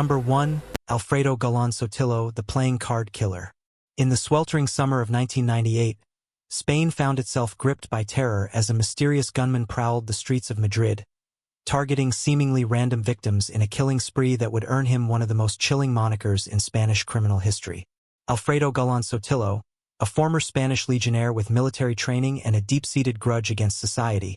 Number 1. Alfredo Galán Sotillo, the playing card killer. In the sweltering summer of 1998, Spain found itself gripped by terror as a mysterious gunman prowled the streets of Madrid, targeting seemingly random victims in a killing spree that would earn him one of the most chilling monikers in Spanish criminal history. Alfredo Galán Sotillo, a former Spanish legionnaire with military training and a deep-seated grudge against society,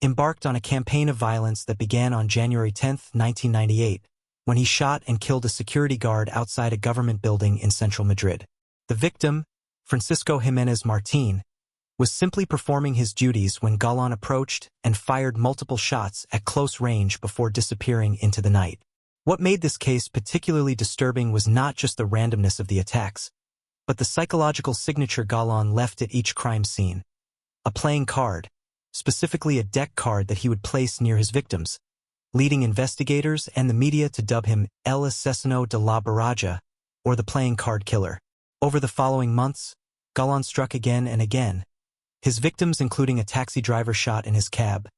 embarked on a campaign of violence that began on January 10, 1998, when he shot and killed a security guard outside a government building in central Madrid. The victim, Francisco Jiménez Martín, was simply performing his duties when Galán approached and fired multiple shots at close range before disappearing into the night. What made this case particularly disturbing was not just the randomness of the attacks, but the psychological signature Galán left at each crime scene. A playing card, specifically a deck card that he would place near his victims, leading investigators and the media to dub him El Asesino de la Baraja, or the playing card killer. Over the following months, Galán struck again and again. His victims including a taxi driver shot in his cab,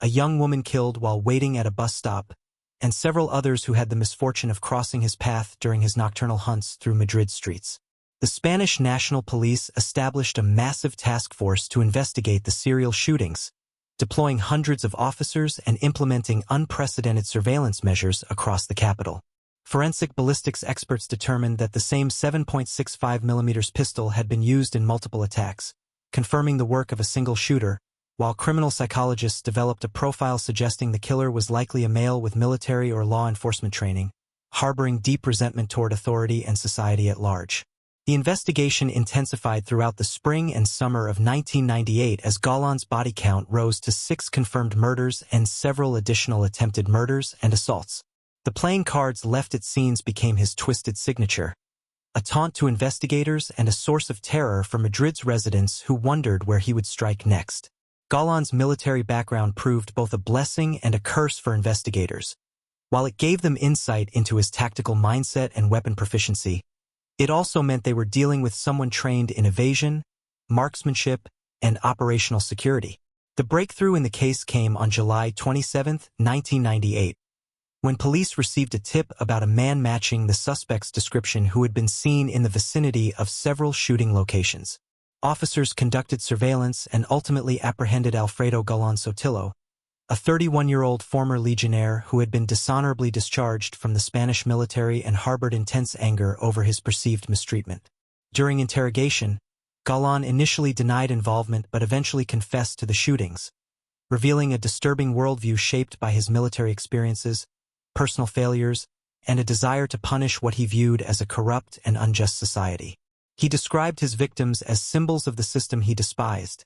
a young woman killed while waiting at a bus stop, and several others who had the misfortune of crossing his path during his nocturnal hunts through Madrid streets. The Spanish National Police established a massive task force to investigate the serial shootings, deploying hundreds of officers and implementing unprecedented surveillance measures across the capital. Forensic ballistics experts determined that the same 7.65mm pistol had been used in multiple attacks, confirming the work of a single shooter, while criminal psychologists developed a profile suggesting the killer was likely a male with military or law enforcement training, harboring deep resentment toward authority and society at large. The investigation intensified throughout the spring and summer of 1998 as Galán's body count rose to 6 confirmed murders and several additional attempted murders and assaults. The playing cards left at scenes became his twisted signature, a taunt to investigators and a source of terror for Madrid's residents who wondered where he would strike next. Galán's military background proved both a blessing and a curse for investigators. While it gave them insight into his tactical mindset and weapon proficiency, it also meant they were dealing with someone trained in evasion, marksmanship, and operational security. The breakthrough in the case came on July 27, 1998. When police received a tip about a man matching the suspect's description who had been seen in the vicinity of several shooting locations. Officers conducted surveillance and ultimately apprehended Alfredo Galán Sotillo, a 31-year-old former legionnaire who had been dishonorably discharged from the Spanish military and harbored intense anger over his perceived mistreatment. During interrogation, Galán initially denied involvement but eventually confessed to the shootings, revealing a disturbing worldview shaped by his military experiences, personal failures, and a desire to punish what he viewed as a corrupt and unjust society. He described his victims as symbols of the system he despised,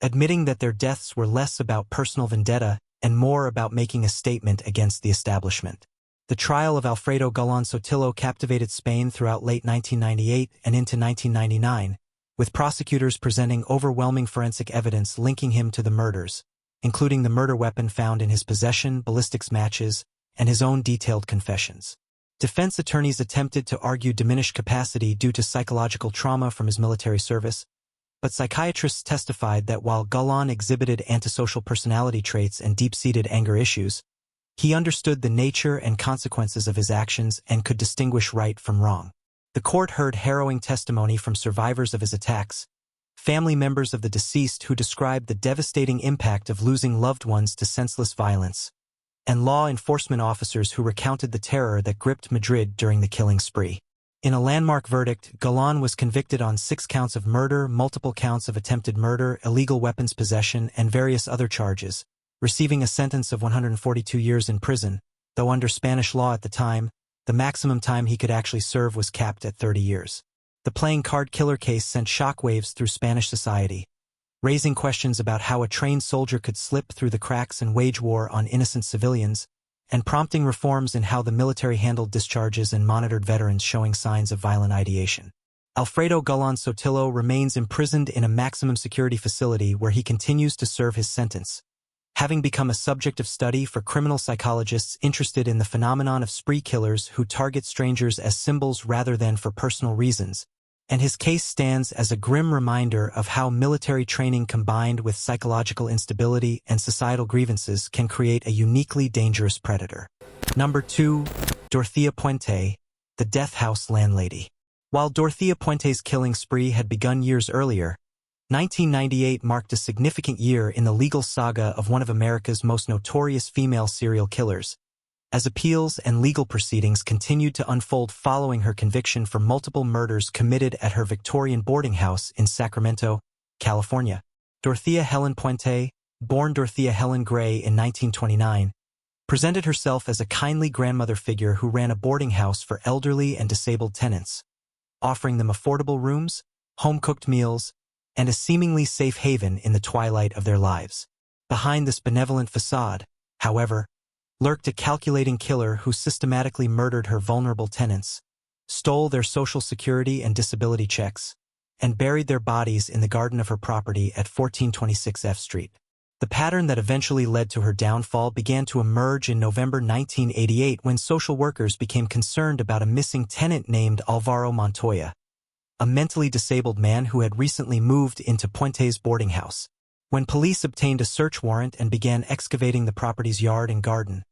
admitting that their deaths were less about personal vendetta and more about making a statement against the establishment. The trial of Alfredo Galán Sotillo captivated Spain throughout late 1998 and into 1999, with prosecutors presenting overwhelming forensic evidence linking him to the murders, including the murder weapon found in his possession, ballistics matches, and his own detailed confessions. Defense attorneys attempted to argue diminished capacity due to psychological trauma from his military service, but psychiatrists testified that while Galán exhibited antisocial personality traits and deep-seated anger issues, he understood the nature and consequences of his actions and could distinguish right from wrong. The court heard harrowing testimony from survivors of his attacks, family members of the deceased who described the devastating impact of losing loved ones to senseless violence, and law enforcement officers who recounted the terror that gripped Madrid during the killing spree. In a landmark verdict, Galán was convicted on 6 counts of murder, multiple counts of attempted murder, illegal weapons possession, and various other charges, receiving a sentence of 142 years in prison, though under Spanish law at the time, the maximum time he could actually serve was capped at 30 years. The playing card killer case sent shockwaves through Spanish society, raising questions about how a trained soldier could slip through the cracks and wage war on innocent civilians, and prompting reforms in how the military handled discharges and monitored veterans showing signs of violent ideation. Alfredo Galán Sotillo remains imprisoned in a maximum security facility where he continues to serve his sentence, having become a subject of study for criminal psychologists interested in the phenomenon of spree killers who target strangers as symbols rather than for personal reasons, and his case stands as a grim reminder of how military training combined with psychological instability and societal grievances can create a uniquely dangerous predator. Number 2. Dorothea Puente, the death house landlady. While Dorothea Puente's killing spree had begun years earlier, 1998 marked a significant year in the legal saga of one of America's most notorious female serial killers, as appeals and legal proceedings continued to unfold following her conviction for multiple murders committed at her Victorian boarding house in Sacramento, California. Dorothea Helen Puente, born Dorothea Helen Gray in 1929, presented herself as a kindly grandmother figure who ran a boarding house for elderly and disabled tenants, offering them affordable rooms, home-cooked meals, and a seemingly safe haven in the twilight of their lives. Behind this benevolent facade, however, lurked a calculating killer who systematically murdered her vulnerable tenants, stole their social security and disability checks, and buried their bodies in the garden of her property at 1426 F Street. The pattern that eventually led to her downfall began to emerge in November 1988 when social workers became concerned about a missing tenant named Alvaro Montoya, a mentally disabled man who had recently moved into Puente's boarding house. When police obtained a search warrant and began excavating the property's yard and garden,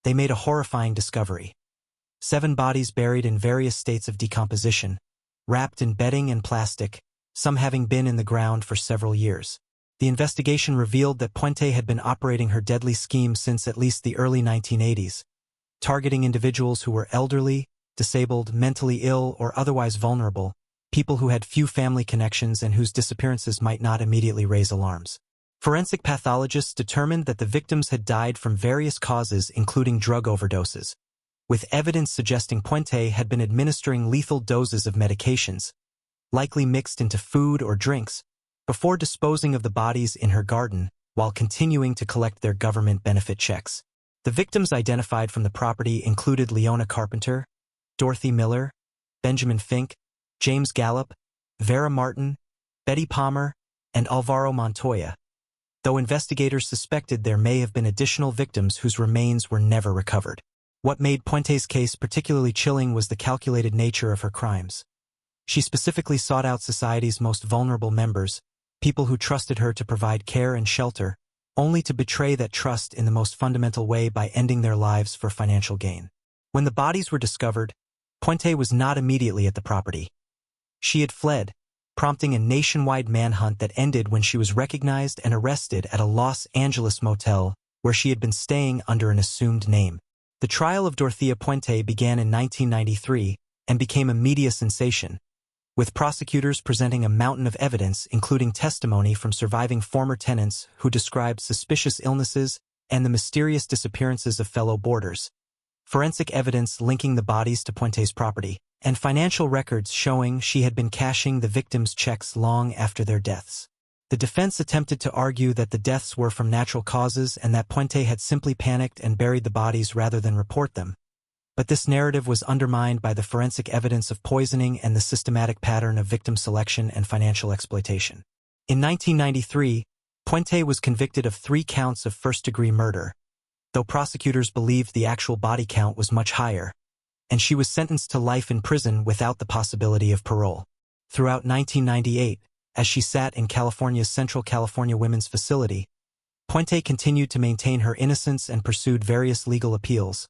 they made a horrifying discovery. 7 bodies buried in various states of decomposition, wrapped in bedding and plastic, some having been in the ground for several years. The investigation revealed that Puente had been operating her deadly scheme since at least the early 1980s, targeting individuals who were elderly, disabled, mentally ill, or otherwise vulnerable, people who had few family connections and whose disappearances might not immediately raise alarms. Forensic pathologists determined that the victims had died from various causes including drug overdoses, with evidence suggesting Puente had been administering lethal doses of medications, likely mixed into food or drinks, before disposing of the bodies in her garden while continuing to collect their government benefit checks. The victims identified from the property included Leona Carpenter, Dorothy Miller, Benjamin Fink, James Gallup, Vera Martin, Betty Palmer, and Alvaro Montoya, though investigators suspected there may have been additional victims whose remains were never recovered. What made Puente's case particularly chilling was the calculated nature of her crimes. She specifically sought out society's most vulnerable members, people who trusted her to provide care and shelter, only to betray that trust in the most fundamental way by ending their lives for financial gain. When the bodies were discovered, Puente was not immediately at the property. She had fled, prompting a nationwide manhunt that ended when she was recognized and arrested at a Los Angeles motel where she had been staying under an assumed name. The trial of Dorothea Puente began in 1993 and became a media sensation, with prosecutors presenting a mountain of evidence including testimony from surviving former tenants who described suspicious illnesses and the mysterious disappearances of fellow boarders, forensic evidence linking the bodies to Puente's property, and financial records showing she had been cashing the victims' checks long after their deaths. The defense attempted to argue that the deaths were from natural causes and that Puente had simply panicked and buried the bodies rather than report them. But this narrative was undermined by the forensic evidence of poisoning and the systematic pattern of victim selection and financial exploitation. In 1993, Puente was convicted of 3 counts of first-degree murder, though prosecutors believed the actual body count was much higher, and she was sentenced to life in prison without the possibility of parole. Throughout 1998, as she sat in California's Central California Women's Facility, Puente continued to maintain her innocence and pursued various legal appeals,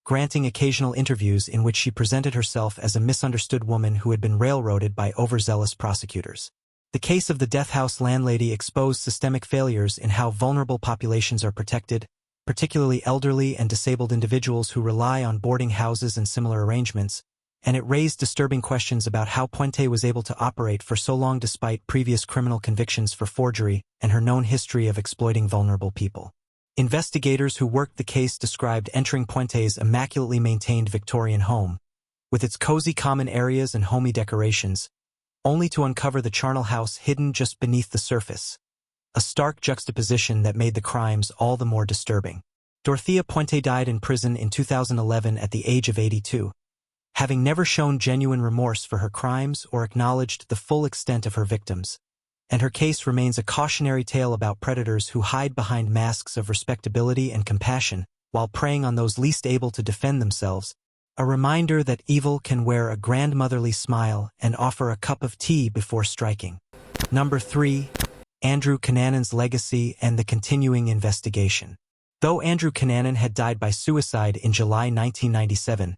granting occasional interviews in which she presented herself as a misunderstood woman who had been railroaded by overzealous prosecutors. The case of the death house landlady exposed systemic failures in how vulnerable populations are protected, particularly elderly and disabled individuals who rely on boarding houses and similar arrangements, and it raised disturbing questions about how Puente was able to operate for so long despite previous criminal convictions for forgery and her known history of exploiting vulnerable people. Investigators who worked the case described entering Puente's immaculately maintained Victorian home, with its cozy common areas and homey decorations, only to uncover the charnel house hidden just beneath the surface, a stark juxtaposition that made the crimes all the more disturbing. Dorothea Puente died in prison in 2011 at the age of 82, having never shown genuine remorse for her crimes or acknowledged the full extent of her victims, and her case remains a cautionary tale about predators who hide behind masks of respectability and compassion while preying on those least able to defend themselves, a reminder that evil can wear a grandmotherly smile and offer a cup of tea before striking. Number 3. Andrew Cunanan's legacy and the continuing investigation. Though Andrew Cunanan had died by suicide in July 1997,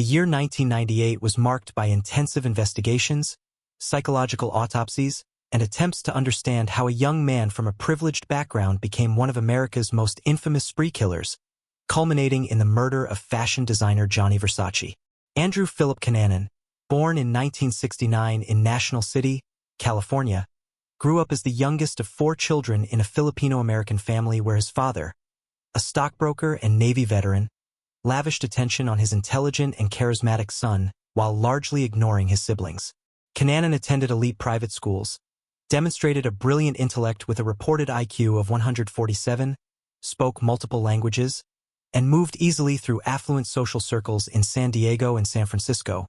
The year 1998 was marked by intensive investigations, psychological autopsies, and attempts to understand how a young man from a privileged background became one of America's most infamous spree killers, culminating in the murder of fashion designer Gianni Versace. Andrew Philip Cunanan, born in 1969 in National City, California, grew up as the youngest of 4 children in a Filipino-American family where his father, a stockbroker and Navy veteran, lavished attention on his intelligent and charismatic son while largely ignoring his siblings. Cunanan attended elite private schools, demonstrated a brilliant intellect with a reported IQ of 147, spoke multiple languages, and moved easily through affluent social circles in San Diego and San Francisco,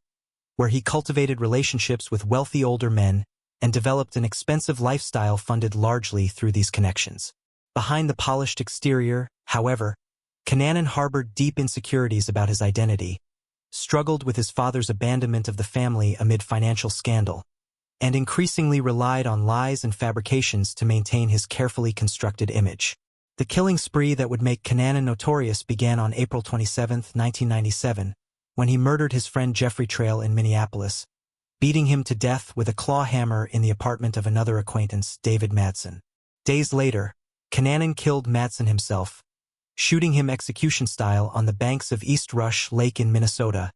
where he cultivated relationships with wealthy older men and developed an expensive lifestyle funded largely through these connections. Behind the polished exterior, however, Cunanan harbored deep insecurities about his identity, struggled with his father's abandonment of the family amid financial scandal, and increasingly relied on lies and fabrications to maintain his carefully constructed image. The killing spree that would make Cunanan notorious began on April 27, 1997, when he murdered his friend Jeffrey Trail in Minneapolis, beating him to death with a claw hammer in the apartment of another acquaintance, David Madsen. Days later, Cunanan killed Madsen himself, shooting him execution-style on the banks of East Rush Lake in Minnesota,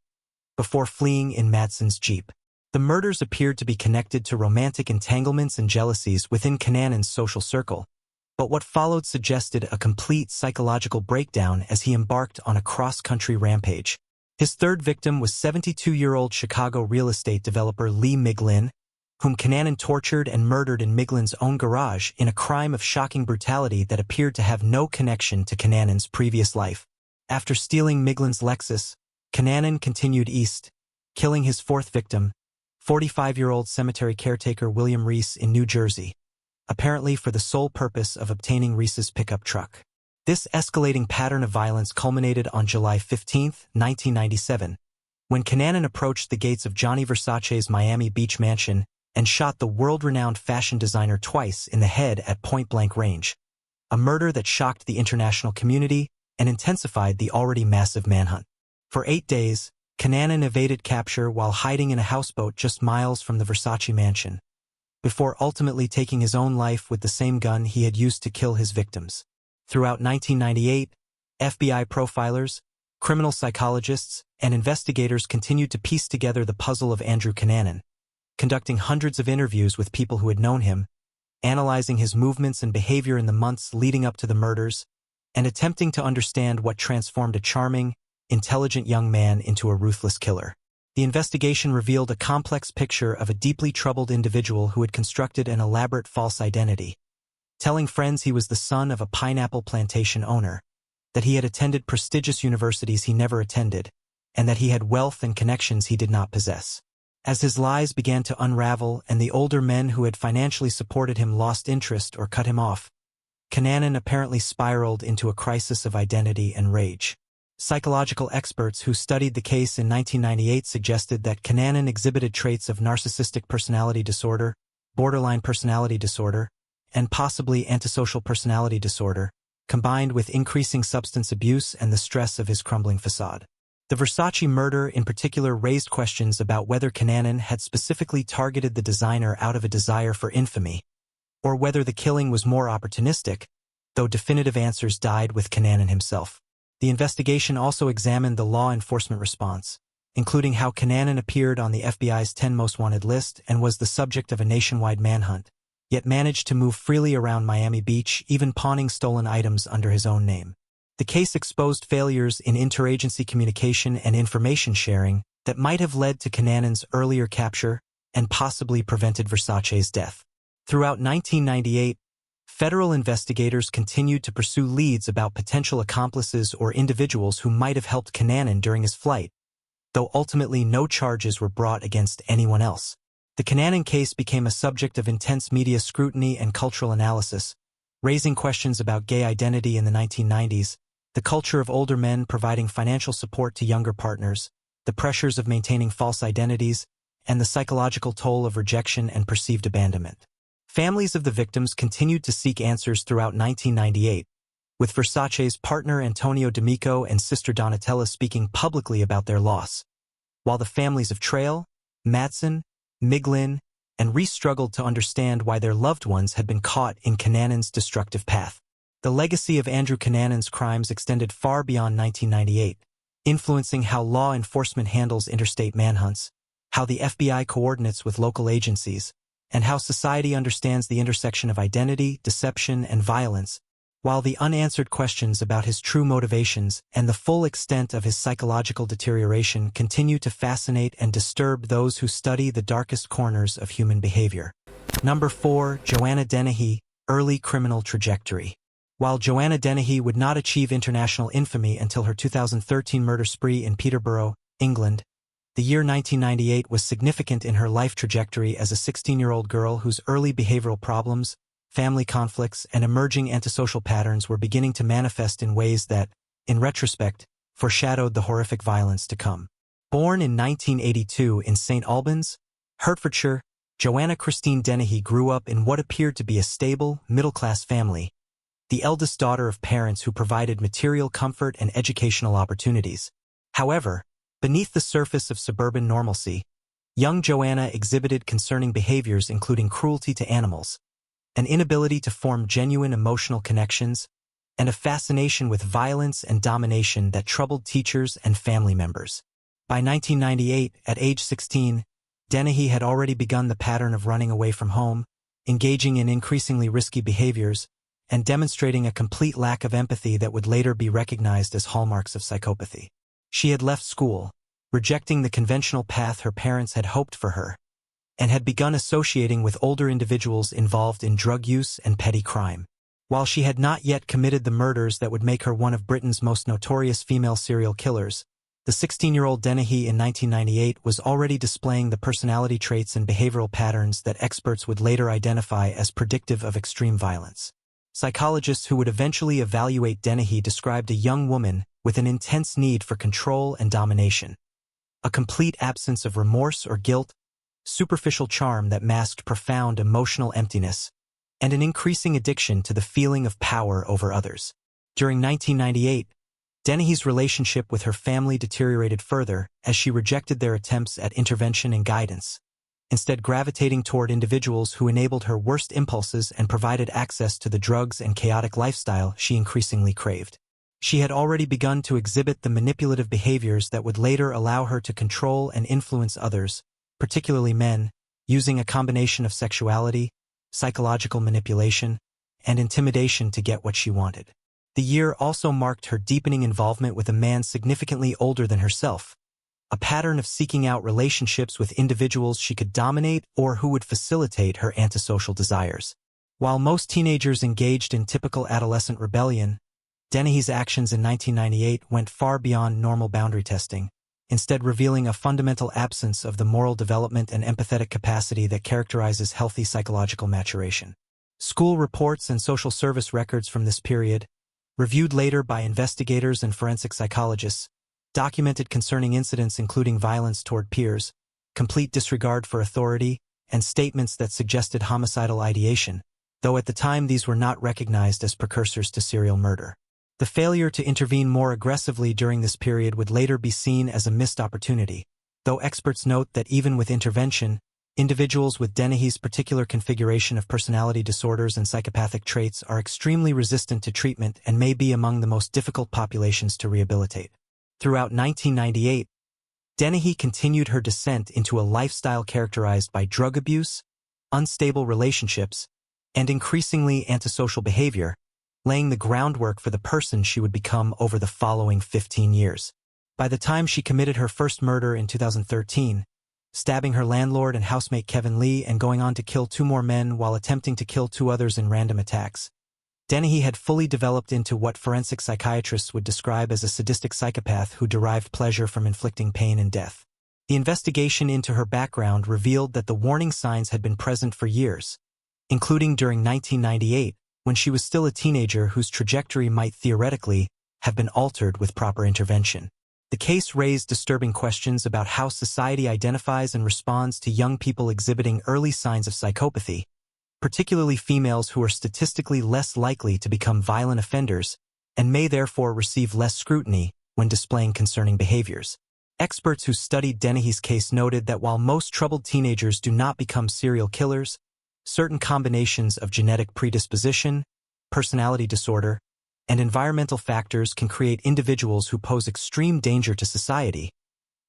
before fleeing in Madsen's Jeep. The murders appeared to be connected to romantic entanglements and jealousies within Cunanan's social circle, but what followed suggested a complete psychological breakdown as he embarked on a cross-country rampage. His third victim was 72-year-old Chicago real estate developer Lee Miglin, whom Cunanan tortured and murdered in Miglin's own garage in a crime of shocking brutality that appeared to have no connection to Cunanan's previous life. After stealing Miglin's Lexus, Cunanan continued east, killing his fourth victim, 45-year-old cemetery caretaker William Reese in New Jersey, apparently for the sole purpose of obtaining Reese's pickup truck. This escalating pattern of violence culminated on July 15, 1997, when Cunanan approached the gates of Gianni Versace's Miami Beach mansion and shot the world-renowned fashion designer twice in the head at point-blank range, a murder that shocked the international community and intensified the already massive manhunt. For 8 days, Cunanan evaded capture while hiding in a houseboat just miles from the Versace mansion, before ultimately taking his own life with the same gun he had used to kill his victims. Throughout 1998, FBI profilers, criminal psychologists, and investigators continued to piece together the puzzle of Andrew Cunanan, conducting hundreds of interviews with people who had known him, analyzing his movements and behavior in the months leading up to the murders, and attempting to understand what transformed a charming, intelligent young man into a ruthless killer. The investigation revealed a complex picture of a deeply troubled individual who had constructed an elaborate false identity, telling friends he was the son of a pineapple plantation owner, that he had attended prestigious universities he never attended, and that he had wealth and connections he did not possess. As his lies began to unravel and the older men who had financially supported him lost interest or cut him off, Cunanan apparently spiraled into a crisis of identity and rage. Psychological experts who studied the case in 1998 suggested that Cunanan exhibited traits of narcissistic personality disorder, borderline personality disorder, and possibly antisocial personality disorder, combined with increasing substance abuse and the stress of his crumbling facade. The Versace murder in particular raised questions about whether Cunanan had specifically targeted the designer out of a desire for infamy, or whether the killing was more opportunistic, though definitive answers died with Cunanan himself. The investigation also examined the law enforcement response, including how Cunanan appeared on the FBI's 10 most wanted list and was the subject of a nationwide manhunt, yet managed to move freely around Miami Beach, even pawning stolen items under his own name. The case exposed failures in interagency communication and information sharing that might have led to Cunanan's earlier capture and possibly prevented Versace's death. Throughout 1998, federal investigators continued to pursue leads about potential accomplices or individuals who might have helped Cunanan during his flight, though ultimately no charges were brought against anyone else. The Cunanan case became a subject of intense media scrutiny and cultural analysis, raising questions about gay identity in the 1990s, the culture of older men providing financial support to younger partners, the pressures of maintaining false identities, and the psychological toll of rejection and perceived abandonment. Families of the victims continued to seek answers throughout 1998, with Versace's partner Antonio D'Amico and sister Donatella speaking publicly about their loss. while the families of Trail, Matson, Miglin, and Reese struggled to understand why their loved ones had been caught in Cunanan's destructive path. The legacy of Andrew Cunanan's crimes extended far beyond 1998, influencing how law enforcement handles interstate manhunts, how the FBI coordinates with local agencies, and how society understands the intersection of identity, deception, and violence, while the unanswered questions about his true motivations and the full extent of his psychological deterioration continue to fascinate and disturb those who study the darkest corners of human behavior. Number 4. Joanna Dennehy, Early Criminal Trajectory. While Joanna Dennehy would not achieve international infamy until her 2013 murder spree in Peterborough, England, the year 1998 was significant in her life trajectory as a 16-year-old girl whose early behavioral problems, family conflicts, and emerging antisocial patterns were beginning to manifest in ways that, in retrospect, foreshadowed the horrific violence to come. Born in 1982 in St. Albans, Hertfordshire, Joanna Christine Dennehy grew up in what appeared to be a stable, middle-class family, the eldest daughter of parents who provided material comfort and educational opportunities. However, beneath the surface of suburban normalcy, young Joanna exhibited concerning behaviors including cruelty to animals, an inability to form genuine emotional connections, and a fascination with violence and domination that troubled teachers and family members. By 1998, at age 16, Dennehy had already begun the pattern of running away from home, engaging in increasingly risky behaviors, and demonstrating a complete lack of empathy that would later be recognized as hallmarks of psychopathy. She had left school, rejecting the conventional path her parents had hoped for her, and had begun associating with older individuals involved in drug use and petty crime. While she had not yet committed the murders that would make her one of Britain's most notorious female serial killers, the 16-year-old Dennehy in 1998 was already displaying the personality traits and behavioral patterns that experts would later identify as predictive of extreme violence. Psychologists who would eventually evaluate Dennehy described a young woman with an intense need for control and domination, a complete absence of remorse or guilt, superficial charm that masked profound emotional emptiness, and an increasing addiction to the feeling of power over others. During 1998, Dennehy's relationship with her family deteriorated further as she rejected their attempts at intervention and guidance, instead gravitating toward individuals who enabled her worst impulses and provided access to the drugs and chaotic lifestyle she increasingly craved. She had already begun to exhibit the manipulative behaviors that would later allow her to control and influence others, particularly men, using a combination of sexuality, psychological manipulation, and intimidation to get what she wanted. The year also marked her deepening involvement with a man significantly older than herself, a pattern of seeking out relationships with individuals she could dominate or who would facilitate her antisocial desires. While most teenagers engaged in typical adolescent rebellion, Dennehy's actions in 1998 went far beyond normal boundary testing, instead revealing a fundamental absence of the moral development and empathetic capacity that characterizes healthy psychological maturation. School reports and social service records from this period, reviewed later by investigators and forensic psychologists, documented concerning incidents including violence toward peers, complete disregard for authority, and statements that suggested homicidal ideation, though at the time these were not recognized as precursors to serial murder. The failure to intervene more aggressively during this period would later be seen as a missed opportunity, though experts note that even with intervention, individuals with Dennehy's particular configuration of personality disorders and psychopathic traits are extremely resistant to treatment and may be among the most difficult populations to rehabilitate. Throughout 1998, Dennehy continued her descent into a lifestyle characterized by drug abuse, unstable relationships, and increasingly antisocial behavior, laying the groundwork for the person she would become over the following 15 years. By the time she committed her first murder in 2013, stabbing her landlord and housemate Kevin Lee and going on to kill 2 more men while attempting to kill 2 others in random attacks, Dennehy had fully developed into what forensic psychiatrists would describe as a sadistic psychopath who derived pleasure from inflicting pain and death. The investigation into her background revealed that the warning signs had been present for years, including during 1998, when she was still a teenager whose trajectory might theoretically have been altered with proper intervention. The case raised disturbing questions about how society identifies and responds to young people exhibiting early signs of psychopathy, particularly females who are statistically less likely to become violent offenders and may therefore receive less scrutiny when displaying concerning behaviors. Experts who studied Dennehy's case noted that while most troubled teenagers do not become serial killers, certain combinations of genetic predisposition, personality disorder, and environmental factors can create individuals who pose extreme danger to society,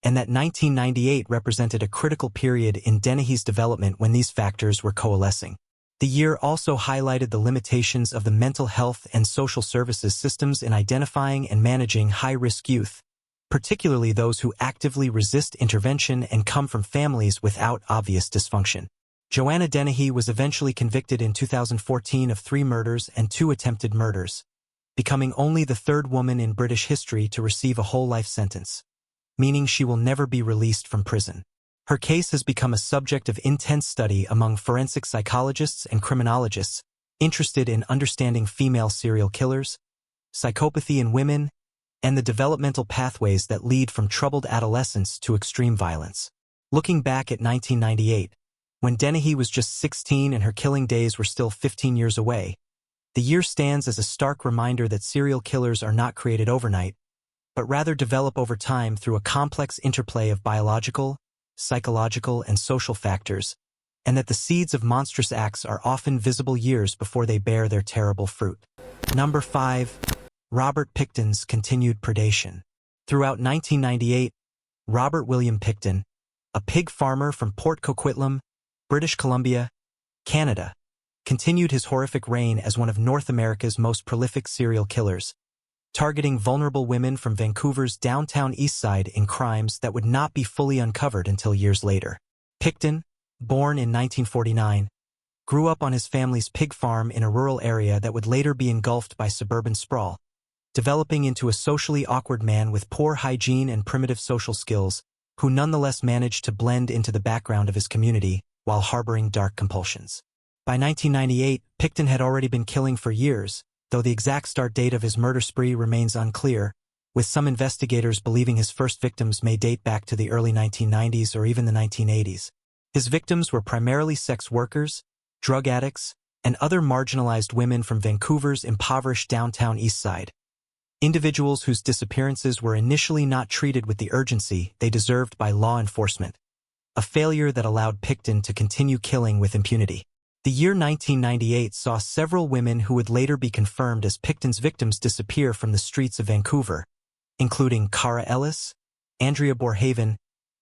and that 1998 represented a critical period in Dennehy's development when these factors were coalescing. The year also highlighted the limitations of the mental health and social services systems in identifying and managing high-risk youth, particularly those who actively resist intervention and come from families without obvious dysfunction. Joanna Dennehy was eventually convicted in 2014 of 3 murders and 2 attempted murders, becoming only the 3rd woman in British history to receive a whole life sentence, meaning she will never be released from prison. Her case has become a subject of intense study among forensic psychologists and criminologists interested in understanding female serial killers, psychopathy in women, and the developmental pathways that lead from troubled adolescence to extreme violence. Looking back at 1998, when Dennehy was just 16 and her killing days were still 15 years away, the year stands as a stark reminder that serial killers are not created overnight, but rather develop over time through a complex interplay of biological, psychological, and social factors, and that the seeds of monstrous acts are often visible years before they bear their terrible fruit. Number 5. Robert Pickton's continued predation. Throughout 1998, Robert William Pickton, a pig farmer from Port Coquitlam, British Columbia, Canada, continued his horrific reign as one of North America's most prolific serial killers, targeting vulnerable women from Vancouver's downtown east side in crimes that would not be fully uncovered until years later. Pickton, born in 1949, grew up on his family's pig farm in a rural area that would later be engulfed by suburban sprawl, developing into a socially awkward man with poor hygiene and primitive social skills, who nonetheless managed to blend into the background of his community while harboring dark compulsions. By 1998, Pickton had already been killing for years, though the exact start date of his murder spree remains unclear, with some investigators believing his first victims may date back to the early 1990s or even the 1980s. His victims were primarily sex workers, drug addicts, and other marginalized women from Vancouver's impoverished downtown east side. Individuals whose disappearances were initially not treated with the urgency they deserved by law enforcement, a failure that allowed Pickton to continue killing with impunity. The year 1998 saw several women who would later be confirmed as Pickton's victims disappear from the streets of Vancouver, including Cara Ellis, Andrea Borhaven,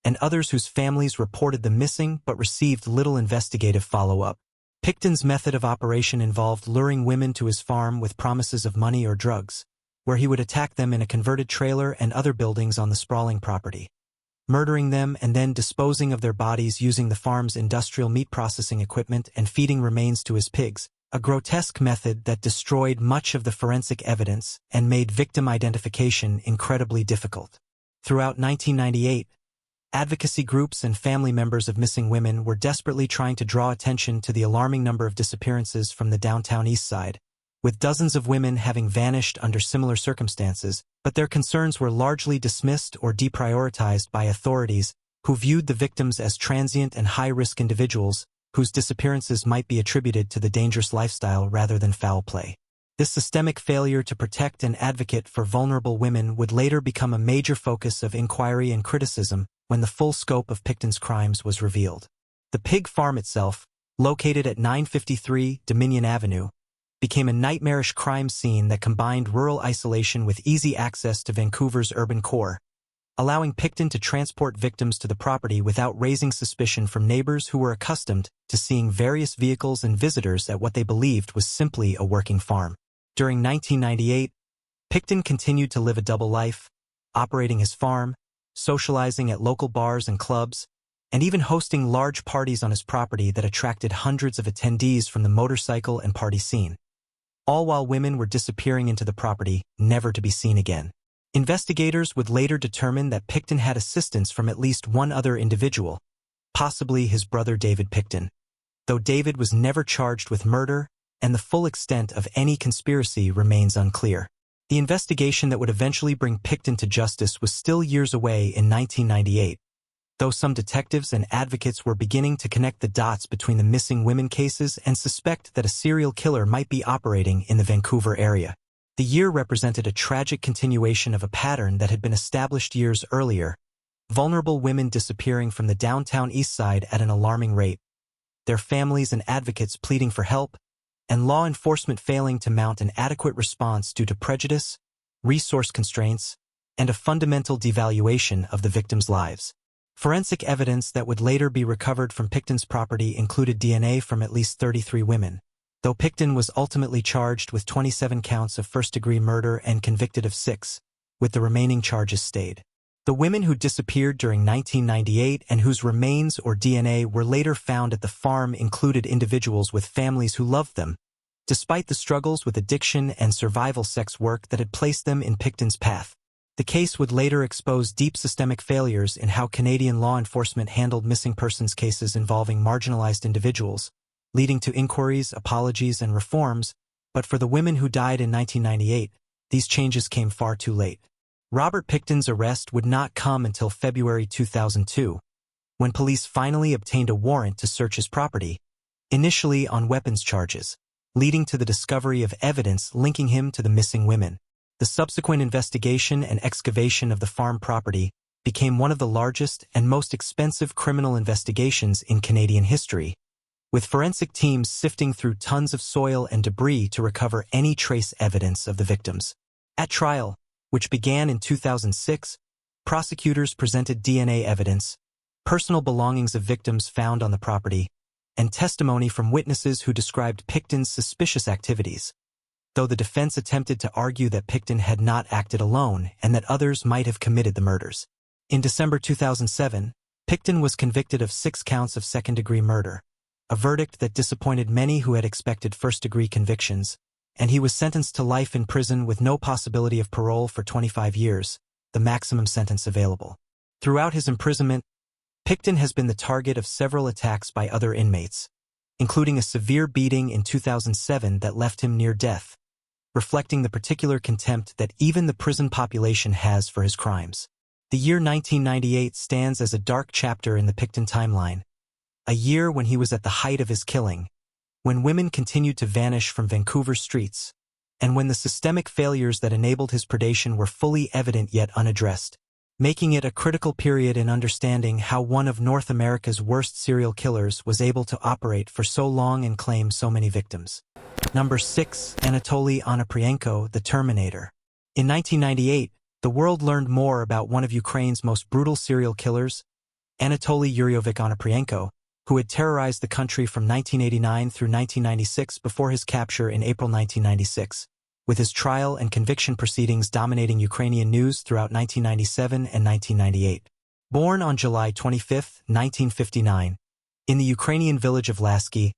and others whose families reported them missing but received little investigative follow-up. Pickton's method of operation involved luring women to his farm with promises of money or drugs, where he would attack them in a converted trailer and other buildings on the sprawling property, murdering them and then disposing of their bodies using the farm's industrial meat processing equipment and feeding remains to his pigs, a grotesque method that destroyed much of the forensic evidence and made victim identification incredibly difficult. Throughout 1998, advocacy groups and family members of missing women were desperately trying to draw attention to the alarming number of disappearances from the downtown east side, with dozens of women having vanished under similar circumstances, but their concerns were largely dismissed or deprioritized by authorities who viewed the victims as transient and high-risk individuals whose disappearances might be attributed to the dangerous lifestyle rather than foul play. This systemic failure to protect and advocate for vulnerable women would later become a major focus of inquiry and criticism when the full scope of Pickton's crimes was revealed. The pig farm itself, located at 953 Dominion Avenue, became a nightmarish crime scene that combined rural isolation with easy access to Vancouver's urban core, allowing Pickton to transport victims to the property without raising suspicion from neighbors who were accustomed to seeing various vehicles and visitors at what they believed was simply a working farm. During 1998, Pickton continued to live a double life, operating his farm, socializing at local bars and clubs, and even hosting large parties on his property that attracted hundreds of attendees from the motorcycle and party scene, all while women were disappearing into the property, never to be seen again. Investigators would later determine that Pickton had assistance from at least one other individual, possibly his brother David Pickton, though David was never charged with murder, and the full extent of any conspiracy remains unclear. The investigation that would eventually bring Pickton to justice was still years away in 1998, though some detectives and advocates were beginning to connect the dots between the missing women cases and suspect that a serial killer might be operating in the Vancouver area. The year represented a tragic continuation of a pattern that had been established years earlier, vulnerable women disappearing from the downtown east side at an alarming rate, their families and advocates pleading for help, and law enforcement failing to mount an adequate response due to prejudice, resource constraints, and a fundamental devaluation of the victims' lives. Forensic evidence that would later be recovered from Pickton's property included DNA from at least 33 women, though Pickton was ultimately charged with 27 counts of first-degree murder and convicted of 6, with the remaining charges stayed. The women who disappeared during 1998 and whose remains or DNA were later found at the farm included individuals with families who loved them, despite the struggles with addiction and survival sex work that had placed them in Pickton's path. The case would later expose deep systemic failures in how Canadian law enforcement handled missing persons cases involving marginalized individuals, leading to inquiries, apologies, and reforms, but for the women who died in 1998, these changes came far too late. Robert Pickton's arrest would not come until February 2002, when police finally obtained a warrant to search his property, initially on weapons charges, leading to the discovery of evidence linking him to the missing women. The subsequent investigation and excavation of the farm property became one of the largest and most expensive criminal investigations in Canadian history, with forensic teams sifting through tons of soil and debris to recover any trace evidence of the victims. At trial, which began in 2006, prosecutors presented DNA evidence, personal belongings of victims found on the property, and testimony from witnesses who described Pickton's suspicious activities, though the defense attempted to argue that Pickton had not acted alone and that others might have committed the murders. In December 2007, Pickton was convicted of 6 counts of second-degree murder, a verdict that disappointed many who had expected first-degree convictions, and he was sentenced to life in prison with no possibility of parole for 25 years, the maximum sentence available. Throughout his imprisonment, Pickton has been the target of several attacks by other inmates, including a severe beating in 2007 that left him near death, reflecting the particular contempt that even the prison population has for his crimes. The year 1998 stands as a dark chapter in the Pickton timeline, a year when he was at the height of his killing, when women continued to vanish from Vancouver's streets, and when the systemic failures that enabled his predation were fully evident yet unaddressed, making it a critical period in understanding how one of North America's worst serial killers was able to operate for so long and claim so many victims. Number 6. Anatoly Onoprienko, the Terminator. In 1998, the world learned more about one of Ukraine's most brutal serial killers, Anatoly Onoprienko, who had terrorized the country from 1989 through 1996 before his capture in April 1996, with his trial and conviction proceedings dominating Ukrainian news throughout 1997 and 1998. Born on July 25, 1959, in the Ukrainian village of Lasky,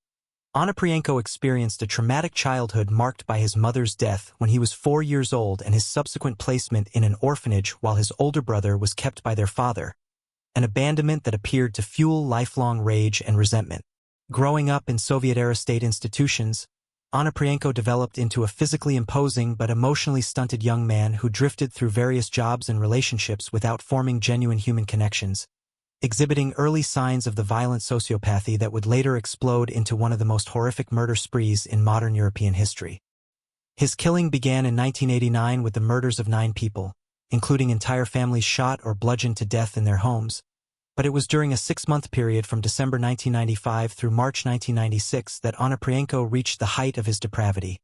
Onoprienko experienced a traumatic childhood marked by his mother's death when he was 4 years old and his subsequent placement in an orphanage while his older brother was kept by their father, an abandonment that appeared to fuel lifelong rage and resentment. Growing up in Soviet-era state institutions, Onoprienko developed into a physically imposing but emotionally stunted young man who drifted through various jobs and relationships without forming genuine human connections, exhibiting early signs of the violent sociopathy that would later explode into one of the most horrific murder sprees in modern European history. His killing began in 1989 with the murders of 9 people, including entire families shot or bludgeoned to death in their homes, but it was during a 6-month period from December 1995 through March 1996 that Onoprienko reached the height of his depravity,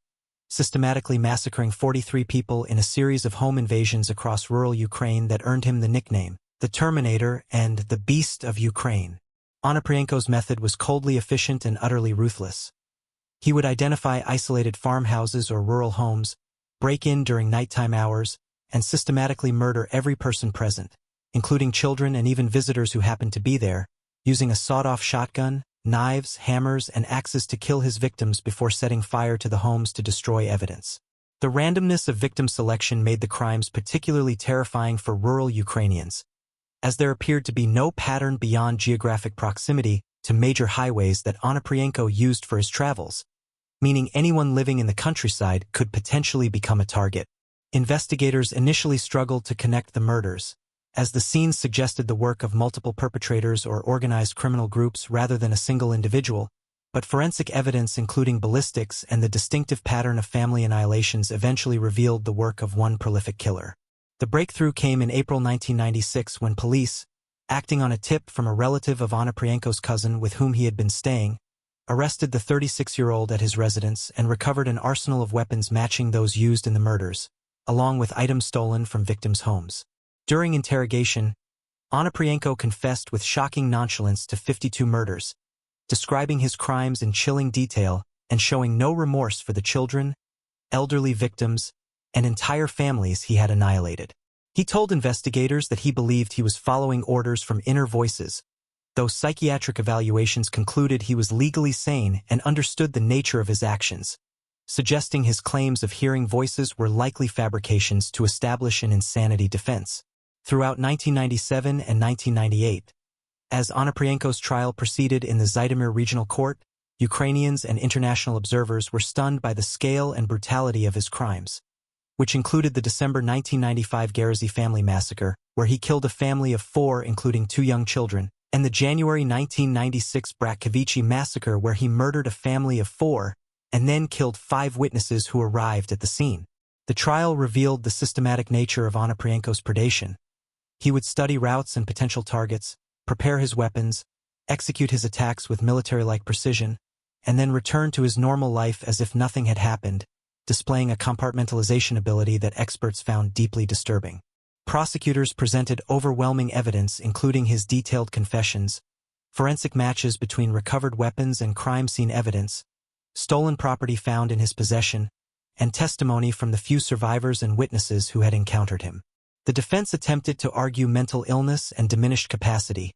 systematically massacring 43 people in a series of home invasions across rural Ukraine that earned him the nickname, the Terminator and the Beast of Ukraine. Onoprienko's method was coldly efficient and utterly ruthless. He would identify isolated farmhouses or rural homes, break in during nighttime hours, and systematically murder every person present, including children and even visitors who happened to be there, using a sawed-off shotgun, knives, hammers, and axes to kill his victims before setting fire to the homes to destroy evidence. The randomness of victim selection made the crimes particularly terrifying for rural Ukrainians, as there appeared to be no pattern beyond geographic proximity to major highways that Onoprienko used for his travels, meaning anyone living in the countryside could potentially become a target. Investigators initially struggled to connect the murders, as the scenes suggested the work of multiple perpetrators or organized criminal groups rather than a single individual, but forensic evidence including ballistics and the distinctive pattern of family annihilations eventually revealed the work of one prolific killer. The breakthrough came in April 1996 when police, acting on a tip from a relative of Onoprienko's cousin with whom he had been staying, arrested the 36-year-old at his residence and recovered an arsenal of weapons matching those used in the murders, along with items stolen from victims' homes. During interrogation, Onoprienko confessed with shocking nonchalance to 52 murders, describing his crimes in chilling detail and showing no remorse for the children, elderly victims, and entire families he had annihilated. He told investigators that he believed he was following orders from inner voices, though psychiatric evaluations concluded he was legally sane and understood the nature of his actions, suggesting his claims of hearing voices were likely fabrications to establish an insanity defense. Throughout 1997 and 1998, as Onoprienko's trial proceeded in the Zhytomyr Regional Court, Ukrainians and international observers were stunned by the scale and brutality of his crimes, which included the December 1995 Gerazi family massacre, where he killed a family of 4 including 2 young children, and the January 1996 Bratkovici massacre where he murdered a family of 4 and then killed 5 witnesses who arrived at the scene. The trial revealed the systematic nature of Onoprienko's predation. He would study routes and potential targets, prepare his weapons, execute his attacks with military-like precision, and then return to his normal life as if nothing had happened, displaying a compartmentalization ability that experts found deeply disturbing. Prosecutors presented overwhelming evidence including his detailed confessions, forensic matches between recovered weapons and crime scene evidence, stolen property found in his possession, and testimony from the few survivors and witnesses who had encountered him. The defense attempted to argue mental illness and diminished capacity,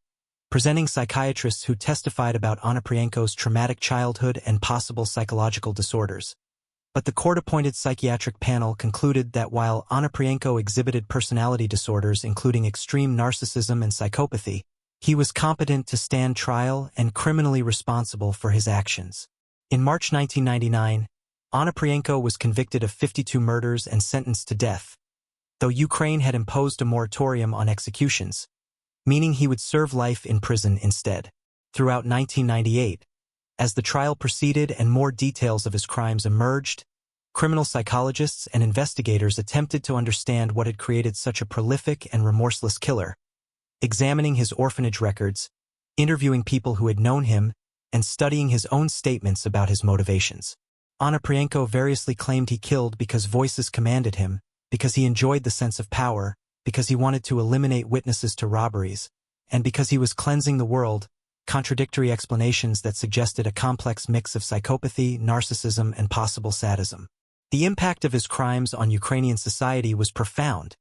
presenting psychiatrists who testified about Onoprienko's traumatic childhood and possible psychological disorders. But the court-appointed psychiatric panel concluded that while Onoprienko exhibited personality disorders including extreme narcissism and psychopathy, he was competent to stand trial and criminally responsible for his actions. In March 1999, Onoprienko was convicted of 52 murders and sentenced to death, though Ukraine had imposed a moratorium on executions, meaning he would serve life in prison instead. Throughout 1998, as the trial proceeded and more details of his crimes emerged, criminal psychologists and investigators attempted to understand what had created such a prolific and remorseless killer, examining his orphanage records, interviewing people who had known him, and studying his own statements about his motivations. Onoprienko variously claimed he killed because voices commanded him, because he enjoyed the sense of power, because he wanted to eliminate witnesses to robberies, and because he was cleansing the world, contradictory explanations that suggested a complex mix of psychopathy, narcissism, and possible sadism. The impact of his crimes on Ukrainian society was profound,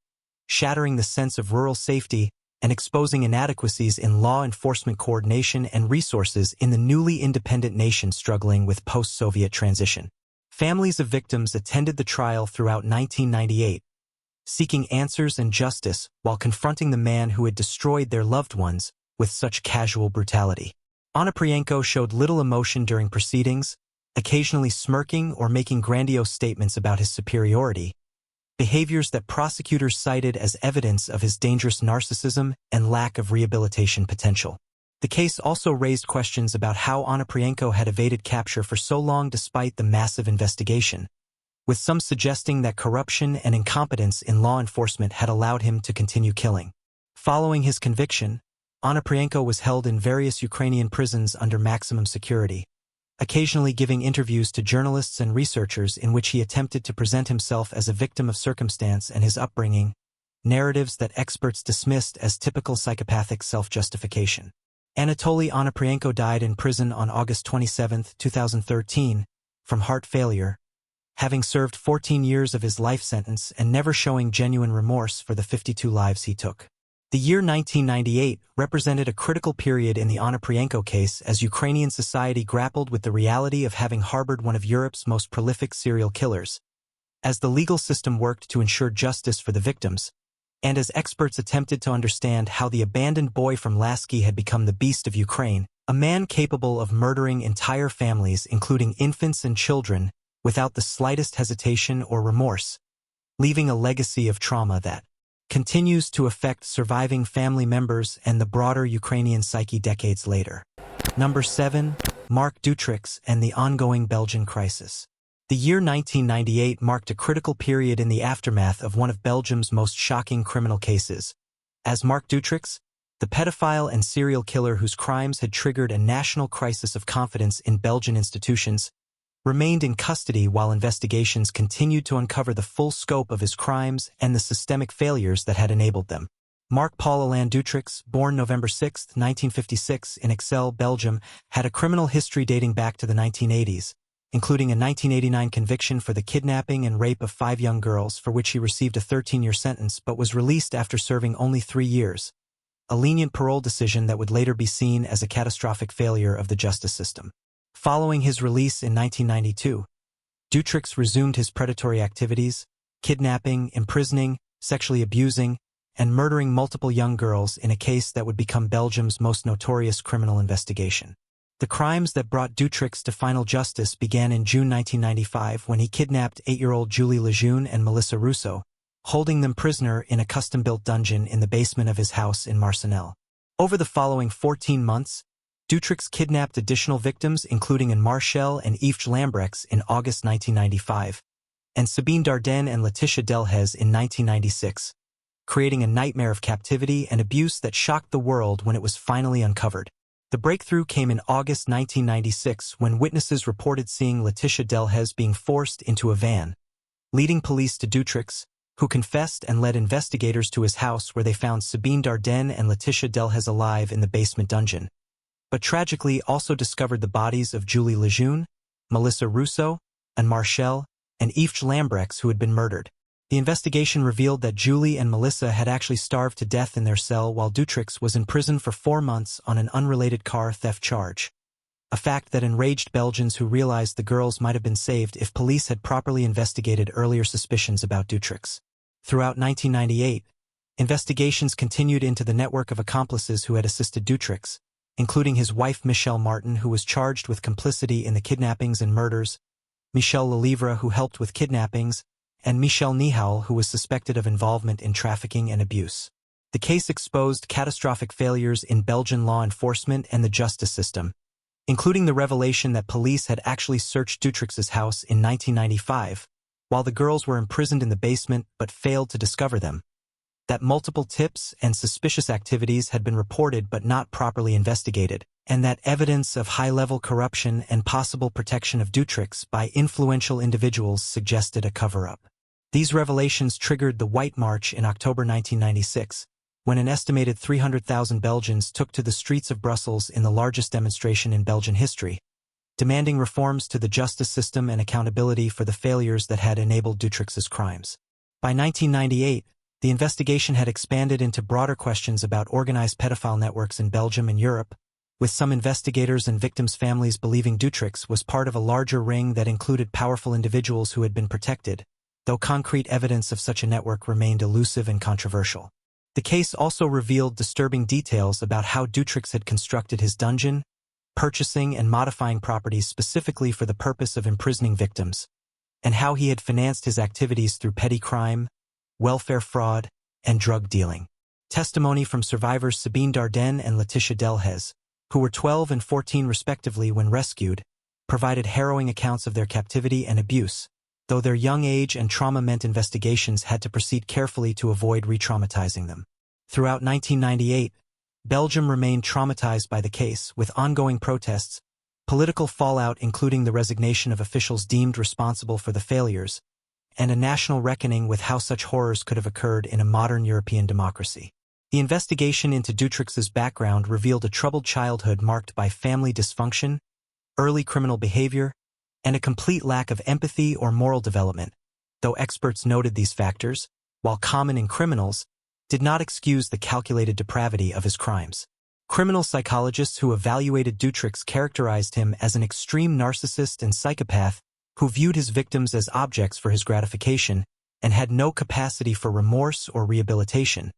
shattering the sense of rural safety and exposing inadequacies in law enforcement coordination and resources in the newly independent nation struggling with post-Soviet transition. Families of victims attended the trial throughout 1998, seeking answers and justice while confronting the man who had destroyed their loved ones with such casual brutality. Onoprienko showed little emotion during proceedings, occasionally smirking or making grandiose statements about his superiority, behaviors that prosecutors cited as evidence of his dangerous narcissism and lack of rehabilitation potential. The case also raised questions about how Onoprienko had evaded capture for so long despite the massive investigation, with some suggesting that corruption and incompetence in law enforcement had allowed him to continue killing. Following his conviction, Onoprienko was held in various Ukrainian prisons under maximum security, occasionally giving interviews to journalists and researchers in which he attempted to present himself as a victim of circumstance and his upbringing, narratives that experts dismissed as typical psychopathic self-justification. Anatoly Onoprienko died in prison on August 27, 2013, from heart failure, having served 14 years of his life sentence and never showing genuine remorse for the 52 lives he took. The year 1998 represented a critical period in the Onoprienko case as Ukrainian society grappled with the reality of having harbored one of Europe's most prolific serial killers, as the legal system worked to ensure justice for the victims, and as experts attempted to understand how the abandoned boy from Lasky had become the beast of Ukraine, a man capable of murdering entire families including infants and children without the slightest hesitation or remorse, leaving a legacy of trauma that continues to affect surviving family members and the broader Ukrainian psyche decades later. Number 7. Marc Dutroux and the ongoing Belgian crisis. The year 1998 marked a critical period in the aftermath of one of Belgium's most shocking criminal cases, as Marc Dutroux, the pedophile and serial killer whose crimes had triggered a national crisis of confidence in Belgian institutions, remained in custody while investigations continued to uncover the full scope of his crimes and the systemic failures that had enabled them. Marc-Paul Alain Dutroux, born November 6, 1956, in Ixelles, Belgium, had a criminal history dating back to the 1980s, including a 1989 conviction for the kidnapping and rape of 5 young girls, for which he received a 13-year sentence but was released after serving only 3 years, a lenient parole decision that would later be seen as a catastrophic failure of the justice system. Following his release in 1992, Dutroux resumed his predatory activities, kidnapping, imprisoning, sexually abusing, and murdering multiple young girls in a case that would become Belgium's most notorious criminal investigation. The crimes that brought Dutroux to final justice began in June 1995 when he kidnapped 8-year-old Julie Lejeune and Melissa Russo, holding them prisoner in a custom-built dungeon in the basement of his house in Marcinelle. Over the following 14 months, Dutroux kidnapped additional victims including Marcel and Yves Lambrechts in August 1995, and Sabine Dardenne and Laetitia Delhaize in 1996, creating a nightmare of captivity and abuse that shocked the world when it was finally uncovered. The breakthrough came in August 1996 when witnesses reported seeing Laetitia Delhaize being forced into a van, leading police to Dutroux, who confessed and led investigators to his house where they found Sabine Dardenne and Laetitia Delhaize alive in the basement dungeon, but tragically also discovered the bodies of Julie Lejeune, Melissa Russo, and Marcel, and Yves Lambrechts, who had been murdered. The investigation revealed that Julie and Melissa had actually starved to death in their cell while Dutroux was in prison for 4 months on an unrelated car theft charge, a fact that enraged Belgians who realized the girls might have been saved if police had properly investigated earlier suspicions about Dutroux. Throughout 1998, investigations continued into the network of accomplices who had assisted Dutroux, including his wife Michelle Martin, who was charged with complicity in the kidnappings and murders, Michel Lelivre, who helped with kidnappings, and Michel Nihoul, who was suspected of involvement in trafficking and abuse. The case exposed catastrophic failures in Belgian law enforcement and the justice system, including the revelation that police had actually searched Dutroux's house in 1995, while the girls were imprisoned in the basement but failed to discover them, that multiple tips and suspicious activities had been reported but not properly investigated, and that evidence of high-level corruption and possible protection of Dutroux by influential individuals suggested a cover-up. These revelations triggered the White March in October 1996, when an estimated 300,000 Belgians took to the streets of Brussels in the largest demonstration in Belgian history, demanding reforms to the justice system and accountability for the failures that had enabled Dutroux's crimes. By 1998, the investigation had expanded into broader questions about organized pedophile networks in Belgium and Europe, with some investigators and victims' families believing Dutroux was part of a larger ring that included powerful individuals who had been protected, though concrete evidence of such a network remained elusive and controversial. The case also revealed disturbing details about how Dutroux had constructed his dungeon, purchasing and modifying properties specifically for the purpose of imprisoning victims, and how he had financed his activities through petty crime, welfare fraud, and drug dealing. Testimony from survivors Sabine Dardenne and Laetitia Delhaize, who were 12 and 14 respectively when rescued, provided harrowing accounts of their captivity and abuse, though their young age and trauma meant investigations had to proceed carefully to avoid re-traumatizing them. Throughout 1998, Belgium remained traumatized by the case, with ongoing protests, political fallout including the resignation of officials deemed responsible for the failures, and a national reckoning with how such horrors could have occurred in a modern European democracy. The investigation into Dutroux's background revealed a troubled childhood marked by family dysfunction, early criminal behavior, and a complete lack of empathy or moral development, though experts noted these factors, while common in criminals, did not excuse the calculated depravity of his crimes. Criminal psychologists who evaluated Dutroux characterized him as an extreme narcissist and psychopath who viewed his victims as objects for his gratification and had no capacity for remorse or rehabilitation,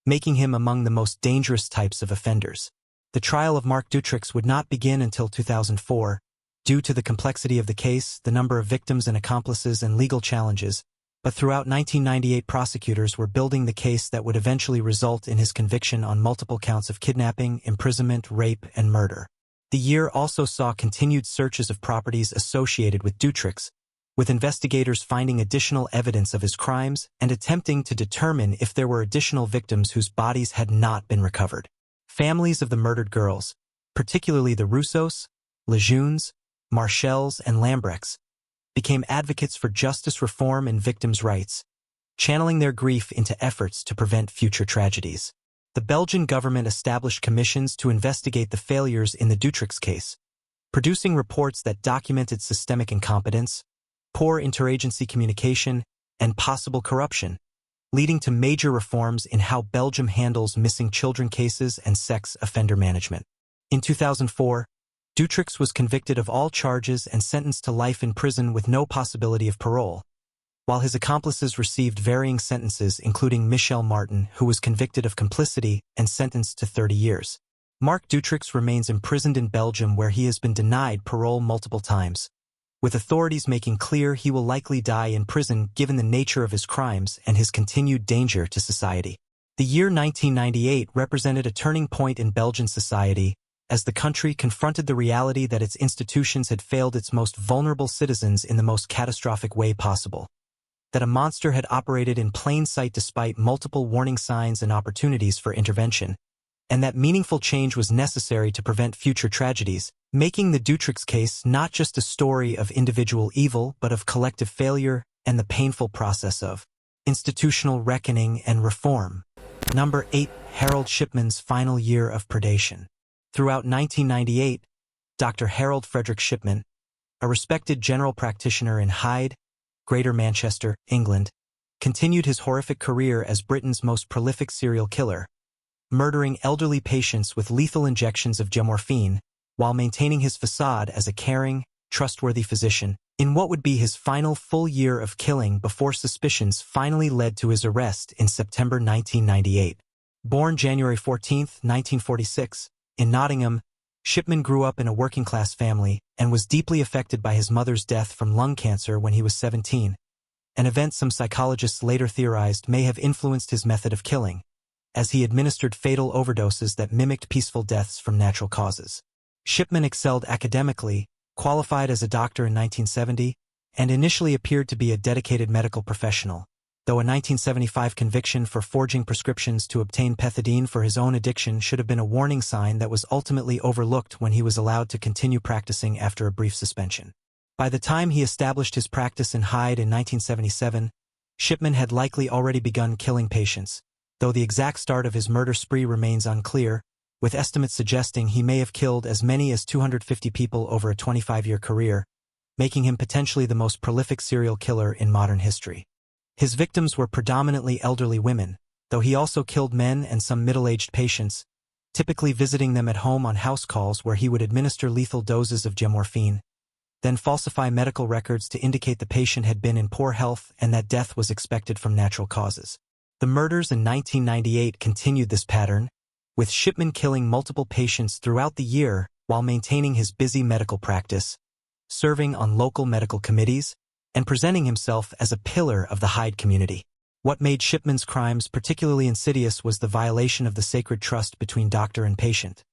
making him among the most dangerous types of offenders. The trial of Marc Dutroux would not begin until 2004, due to the complexity of the case, the number of victims and accomplices, and legal challenges, but throughout 1998 prosecutors were building the case that would eventually result in his conviction on multiple counts of kidnapping, imprisonment, rape, and murder. The year also saw continued searches of properties associated with Dutroux, with investigators finding additional evidence of his crimes and attempting to determine if there were additional victims whose bodies had not been recovered. Families of the murdered girls, particularly the Rousseaus, Lejeunes, Marchels, and Lambrechts, became advocates for justice reform and victims' rights, channeling their grief into efforts to prevent future tragedies. The Belgian government established commissions to investigate the failures in the Dutroux case, producing reports that documented systemic incompetence, poor interagency communication, and possible corruption, leading to major reforms in how Belgium handles missing children cases and sex offender management. In 2004, Dutroux was convicted of all charges and sentenced to life in prison with no possibility of parole, while his accomplices received varying sentences, including Michel Martin, who was convicted of complicity and sentenced to 30 years. Marc Dutroux remains imprisoned in Belgium, where he has been denied parole multiple times, with authorities making clear he will likely die in prison given the nature of his crimes and his continued danger to society. The year 1998 represented a turning point in Belgian society, as the country confronted the reality that its institutions had failed its most vulnerable citizens in the most catastrophic way possible, that a monster had operated in plain sight despite multiple warning signs and opportunities for intervention, and that meaningful change was necessary to prevent future tragedies, making the Dutroux case not just a story of individual evil but of collective failure and the painful process of institutional reckoning and reform. Number 8. Harold Shipman's final year of predation. Throughout 1998, Dr. Harold Frederick Shipman, a respected general practitioner in Hyde, Greater Manchester, England, continued his horrific career as Britain's most prolific serial killer, murdering elderly patients with lethal injections of gemorphine while maintaining his facade as a caring, trustworthy physician, in what would be his final full year of killing before suspicions finally led to his arrest in September 1998. Born January 14, 1946, in Nottingham, Shipman grew up in a working-class family and was deeply affected by his mother's death from lung cancer when he was 17, an event some psychologists later theorized may have influenced his method of killing, as he administered fatal overdoses that mimicked peaceful deaths from natural causes. Shipman excelled academically, qualified as a doctor in 1970, and initially appeared to be a dedicated medical professional, though a 1975 conviction for forging prescriptions to obtain pethidine for his own addiction should have been a warning sign that was ultimately overlooked when he was allowed to continue practicing after a brief suspension. By the time he established his practice in Hyde in 1977, Shipman had likely already begun killing patients, though the exact start of his murder spree remains unclear, with estimates suggesting he may have killed as many as 250 people over a 25-year career, making him potentially the most prolific serial killer in modern history. His victims were predominantly elderly women, though he also killed men and some middle-aged patients, typically visiting them at home on house calls where he would administer lethal doses of gemorphine, then falsify medical records to indicate the patient had been in poor health and that death was expected from natural causes. The murders in 1998 continued this pattern, with Shipman killing multiple patients throughout the year while maintaining his busy medical practice, serving on local medical committees, and presenting himself as a pillar of the Hyde community. What made Shipman's crimes particularly insidious was the violation of the sacred trust between doctor and patient.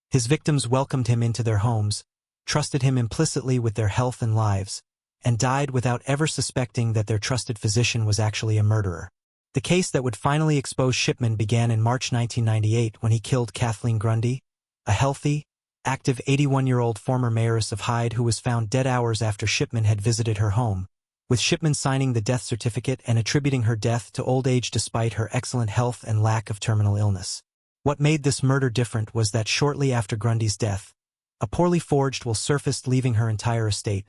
His victims welcomed him into their homes, trusted him implicitly with their health and lives, and died without ever suspecting that their trusted physician was actually a murderer. The case that would finally expose Shipman began in March 1998 when he killed Kathleen Grundy, a healthy, active 81-year-old former mayoress of Hyde who was found dead hours after Shipman had visited her home, with Shipman signing the death certificate and attributing her death to old age despite her excellent health and lack of terminal illness. What made this murder different was that shortly after Grundy's death, a poorly forged will surfaced leaving her entire estate,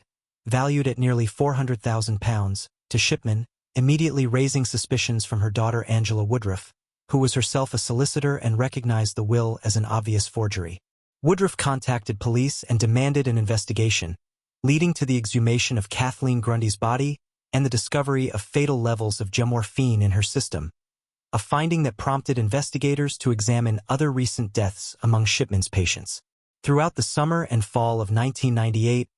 valued at nearly £400,000, to Shipman, immediately raising suspicions from her daughter Angela Woodruff, who was herself a solicitor and recognized the will as an obvious forgery. Woodruff contacted police and demanded an investigation, leading to the exhumation of Kathleen Grundy's body and the discovery of fatal levels of gemorphine in her system, a finding that prompted investigators to examine other recent deaths among Shipman's patients. Throughout the summer and fall of 1998,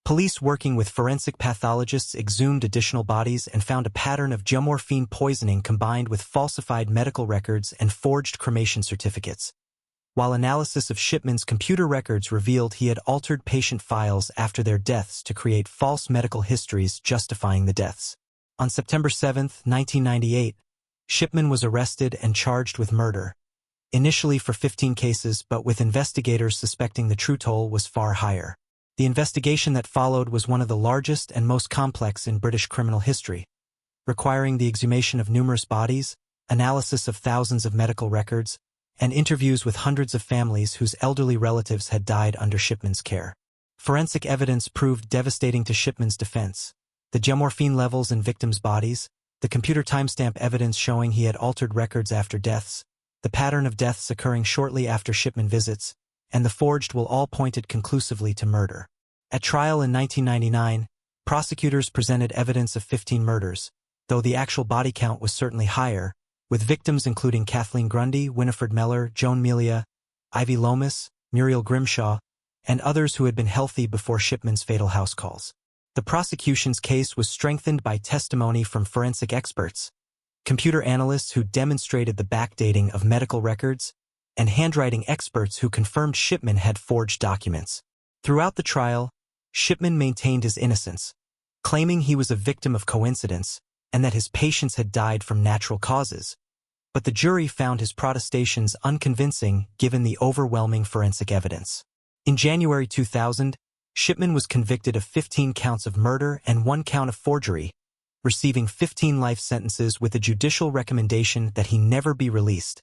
police working with forensic pathologists exhumed additional bodies and found a pattern of gemorphine poisoning combined with falsified medical records and forged cremation certificates, while analysis of Shipman's computer records revealed he had altered patient files after their deaths to create false medical histories justifying the deaths. On September 7, 1998, Shipman was arrested and charged with murder, initially for 15 cases, but with investigators suspecting the true toll was far higher. The investigation that followed was one of the largest and most complex in British criminal history, requiring the exhumation of numerous bodies, analysis of thousands of medical records, and interviews with hundreds of families whose elderly relatives had died under Shipman's care. Forensic evidence proved devastating to Shipman's defense. The gemorphine levels in victims' bodies, the computer timestamp evidence showing he had altered records after deaths, the pattern of deaths occurring shortly after Shipman visits, and the forged will all pointed conclusively to murder. At trial in 1999, prosecutors presented evidence of 15 murders, though the actual body count was certainly higher, with victims including Kathleen Grundy, Winifred Meller, Joan Melia, Ivy Lomas, Muriel Grimshaw, and others who had been healthy before Shipman's fatal house calls. The prosecution's case was strengthened by testimony from forensic experts, computer analysts who demonstrated the backdating of medical records, and handwriting experts who confirmed Shipman had forged documents. Throughout the trial, Shipman maintained his innocence, claiming he was a victim of coincidence and that his patients had died from natural causes. But the jury found his protestations unconvincing given the overwhelming forensic evidence. In January 2000, Shipman was convicted of 15 counts of murder and 1 count of forgery, receiving 15 life sentences with a judicial recommendation that he never be released,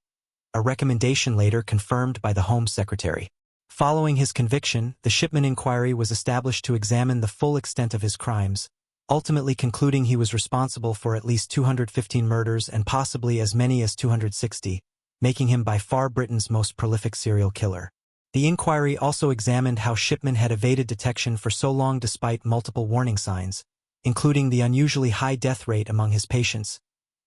a recommendation later confirmed by the Home Secretary. Following his conviction, the Shipman Inquiry was established to examine the full extent of his crimes, ultimately concluding he was responsible for at least 215 murders and possibly as many as 260, making him by far Britain's most prolific serial killer. The inquiry also examined how Shipman had evaded detection for so long despite multiple warning signs, including the unusually high death rate among his patients,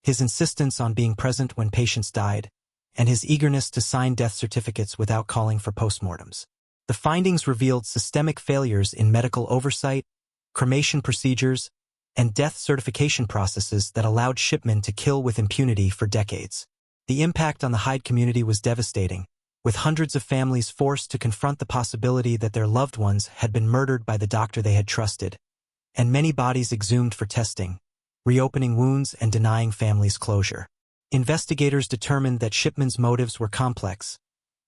his insistence on being present when patients died, and his eagerness to sign death certificates without calling for postmortems. The findings revealed systemic failures in medical oversight, cremation procedures, and death certification processes that allowed Shipman to kill with impunity for decades. The impact on the Hyde community was devastating, with hundreds of families forced to confront the possibility that their loved ones had been murdered by the doctor they had trusted, and many bodies exhumed for testing, reopening wounds and denying families closure. Investigators determined that Shipman's motives were complex,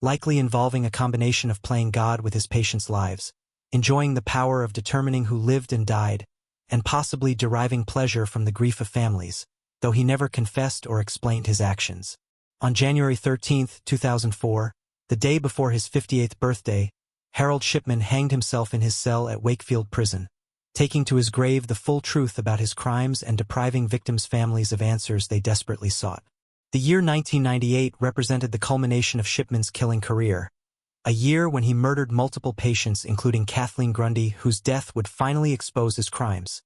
likely involving a combination of playing God with his patients' lives, enjoying the power of determining who lived and died, and possibly deriving pleasure from the grief of families, though he never confessed or explained his actions. On January 13, 2004, the day before his 58th birthday, Harold Shipman hanged himself in his cell at Wakefield Prison, taking to his grave the full truth about his crimes and depriving victims' families of answers they desperately sought. The year 1998 represented the culmination of Shipman's killing career, a year when he murdered multiple patients including Kathleen Grundy, whose death would finally expose his crimes,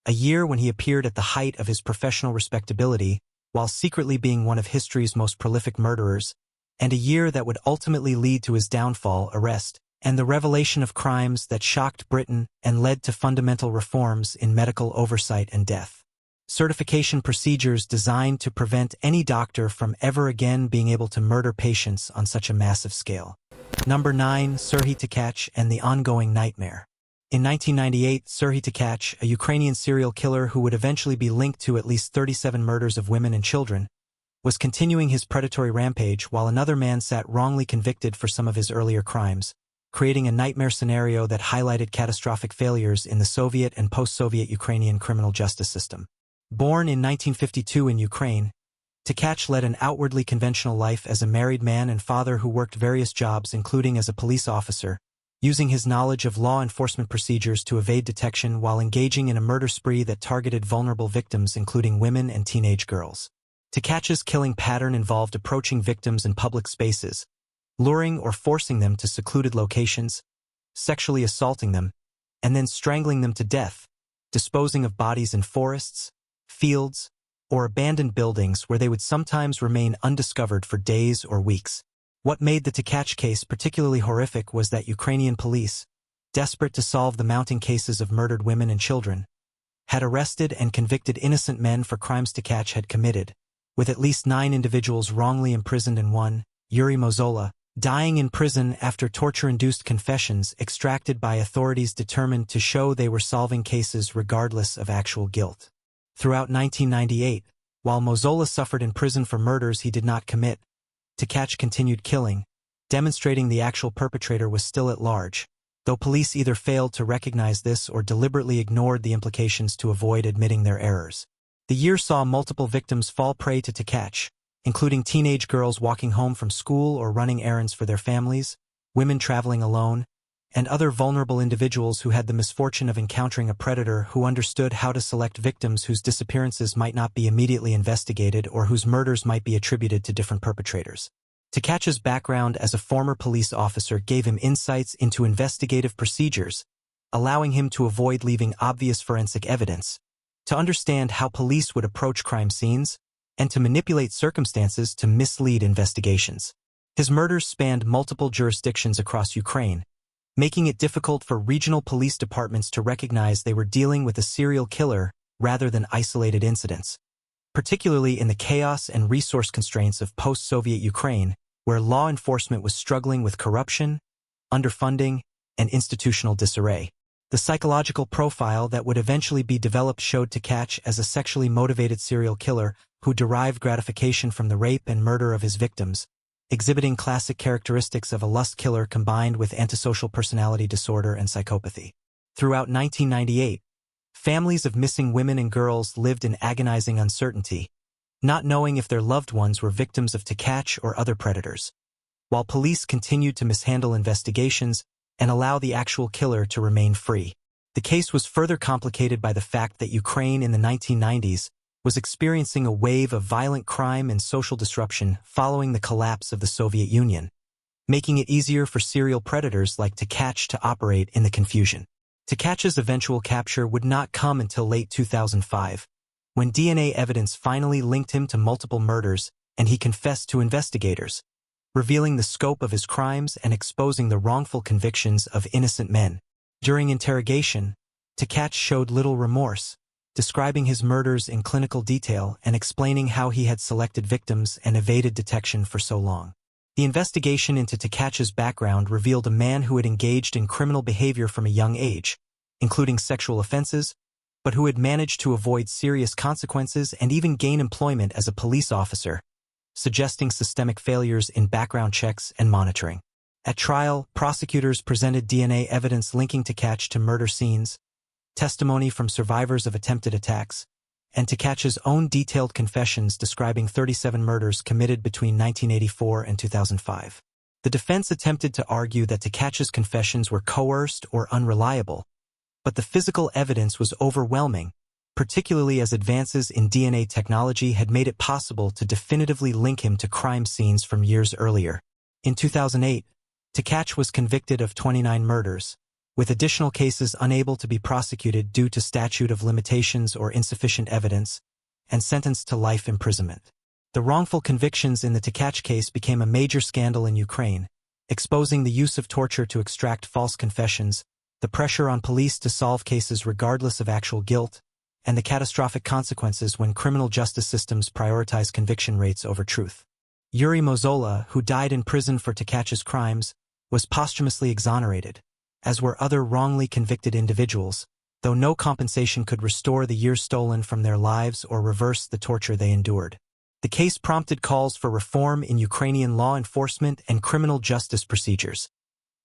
a year when he appeared at the height of his professional respectability while secretly being one of history's most prolific murderers, and a year that would ultimately lead to his downfall, arrest, and the revelation of crimes that shocked Britain and led to fundamental reforms in medical oversight and death certification procedures designed to prevent any doctor from ever again being able to murder patients on such a massive scale. Number 9. Serhiy Tkach and the ongoing nightmare. In 1998, Serhiy Tkach, a Ukrainian serial killer who would eventually be linked to at least 37 murders of women and children, was continuing his predatory rampage while another man sat wrongly convicted for some of his earlier crimes, creating a nightmare scenario that highlighted catastrophic failures in the Soviet and post-Soviet Ukrainian criminal justice system. Born in 1952 in Ukraine, Tkach led an outwardly conventional life as a married man and father who worked various jobs including as a police officer, using his knowledge of law enforcement procedures to evade detection while engaging in a murder spree that targeted vulnerable victims including women and teenage girls. Tkach's killing pattern involved approaching victims in public spaces, luring or forcing them to secluded locations, sexually assaulting them, and then strangling them to death, disposing of bodies in forests, fields, or abandoned buildings where they would sometimes remain undiscovered for days or weeks. What made the Tkach case particularly horrific was that Ukrainian police, desperate to solve the mounting cases of murdered women and children, had arrested and convicted innocent men for crimes Tkach had committed, with at least 9 individuals wrongly imprisoned and one, Yuri Mozola, dying in prison after torture-induced confessions extracted by authorities determined to show they were solving cases regardless of actual guilt. Throughout 1998, while Mozola suffered in prison for murders he did not commit, Tkach continued killing, demonstrating the actual perpetrator was still at large, though police either failed to recognize this or deliberately ignored the implications to avoid admitting their errors. The year saw multiple victims fall prey to Tkach, including teenage girls walking home from school or running errands for their families, women traveling alone, and other vulnerable individuals who had the misfortune of encountering a predator who understood how to select victims whose disappearances might not be immediately investigated or whose murders might be attributed to different perpetrators. Tkach's background as a former police officer gave him insights into investigative procedures, allowing him to avoid leaving obvious forensic evidence, to understand how police would approach crime scenes, and to manipulate circumstances to mislead investigations. His murders spanned multiple jurisdictions across Ukraine, making it difficult for regional police departments to recognize they were dealing with a serial killer rather than isolated incidents, particularly in the chaos and resource constraints of post-Soviet Ukraine, where law enforcement was struggling with corruption, underfunding, and institutional disarray. The psychological profile that would eventually be developed showed Tkach as a sexually motivated serial killer who derived gratification from the rape and murder of his victims, exhibiting classic characteristics of a lust killer combined with antisocial personality disorder and psychopathy. Throughout 1998, families of missing women and girls lived in agonizing uncertainty, not knowing if their loved ones were victims of Tkach or other predators, while police continued to mishandle investigations and allow the actual killer to remain free. The case was further complicated by the fact that Ukraine in the 1990s was experiencing a wave of violent crime and social disruption following the collapse of the Soviet Union, making it easier for serial predators like Tkach to operate in the confusion. Tkach's eventual capture would not come until late 2005, when DNA evidence finally linked him to multiple murders and he confessed to investigators, revealing the scope of his crimes and exposing the wrongful convictions of innocent men. During interrogation, Tkach showed little remorse, describing his murders in clinical detail and explaining how he had selected victims and evaded detection for so long. The investigation into Tkach's background revealed a man who had engaged in criminal behavior from a young age, including sexual offenses, but who had managed to avoid serious consequences and even gain employment as a police officer, suggesting systemic failures in background checks and monitoring. At trial, prosecutors presented DNA evidence linking Tkach to murder scenes, testimony from survivors of attempted attacks, and Tkach's own detailed confessions describing 37 murders committed between 1984 and 2005. The defense attempted to argue that Tkach's confessions were coerced or unreliable, but the physical evidence was overwhelming, particularly as advances in DNA technology had made it possible to definitively link him to crime scenes from years earlier. In 2008, Tkach was convicted of 29 murders, with additional cases unable to be prosecuted due to statute of limitations or insufficient evidence, and sentenced to life imprisonment. The wrongful convictions in the Tkach case became a major scandal in Ukraine, exposing the use of torture to extract false confessions, the pressure on police to solve cases regardless of actual guilt, and the catastrophic consequences when criminal justice systems prioritize conviction rates over truth. Yuri Mozola, who died in prison for Tkach's crimes, was posthumously exonerated, as were other wrongly convicted individuals, though no compensation could restore the years stolen from their lives or reverse the torture they endured. The case prompted calls for reform in Ukrainian law enforcement and criminal justice procedures,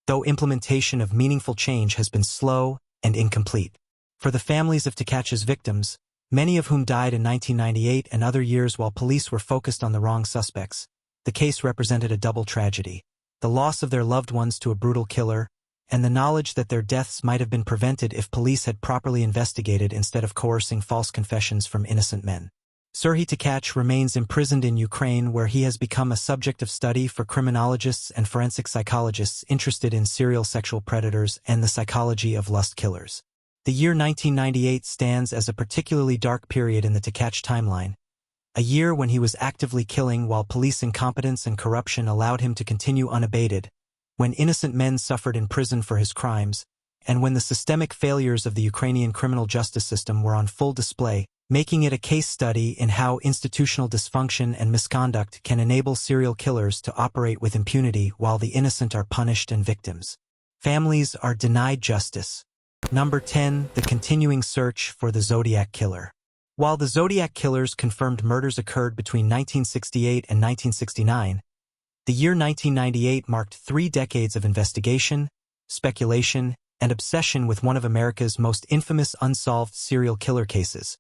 though implementation of meaningful change has been slow and incomplete. For the families of Tkach's victims, many of whom died in 1998 and other years while police were focused on the wrong suspects, the case represented a double tragedy: the loss of their loved ones to a brutal killer, and the knowledge that their deaths might have been prevented if police had properly investigated instead of coercing false confessions from innocent men. Serhiy Tkach remains imprisoned in Ukraine, where he has become a subject of study for criminologists and forensic psychologists interested in serial sexual predators and the psychology of lust killers. The year 1998 stands as a particularly dark period in the Tkach timeline, a year when he was actively killing while police incompetence and corruption allowed him to continue unabated, when innocent men suffered in prison for his crimes, and when the systemic failures of the Ukrainian criminal justice system were on full display, making it a case study in how institutional dysfunction and misconduct can enable serial killers to operate with impunity while the innocent are punished and victims. Families are denied justice. Number 10. The continuing search for the Zodiac Killer. While the Zodiac Killer's confirmed murders occurred between 1968 and 1969, The year 1998 marked 3 decades of investigation, speculation, and obsession with one of America's most infamous unsolved serial killer cases.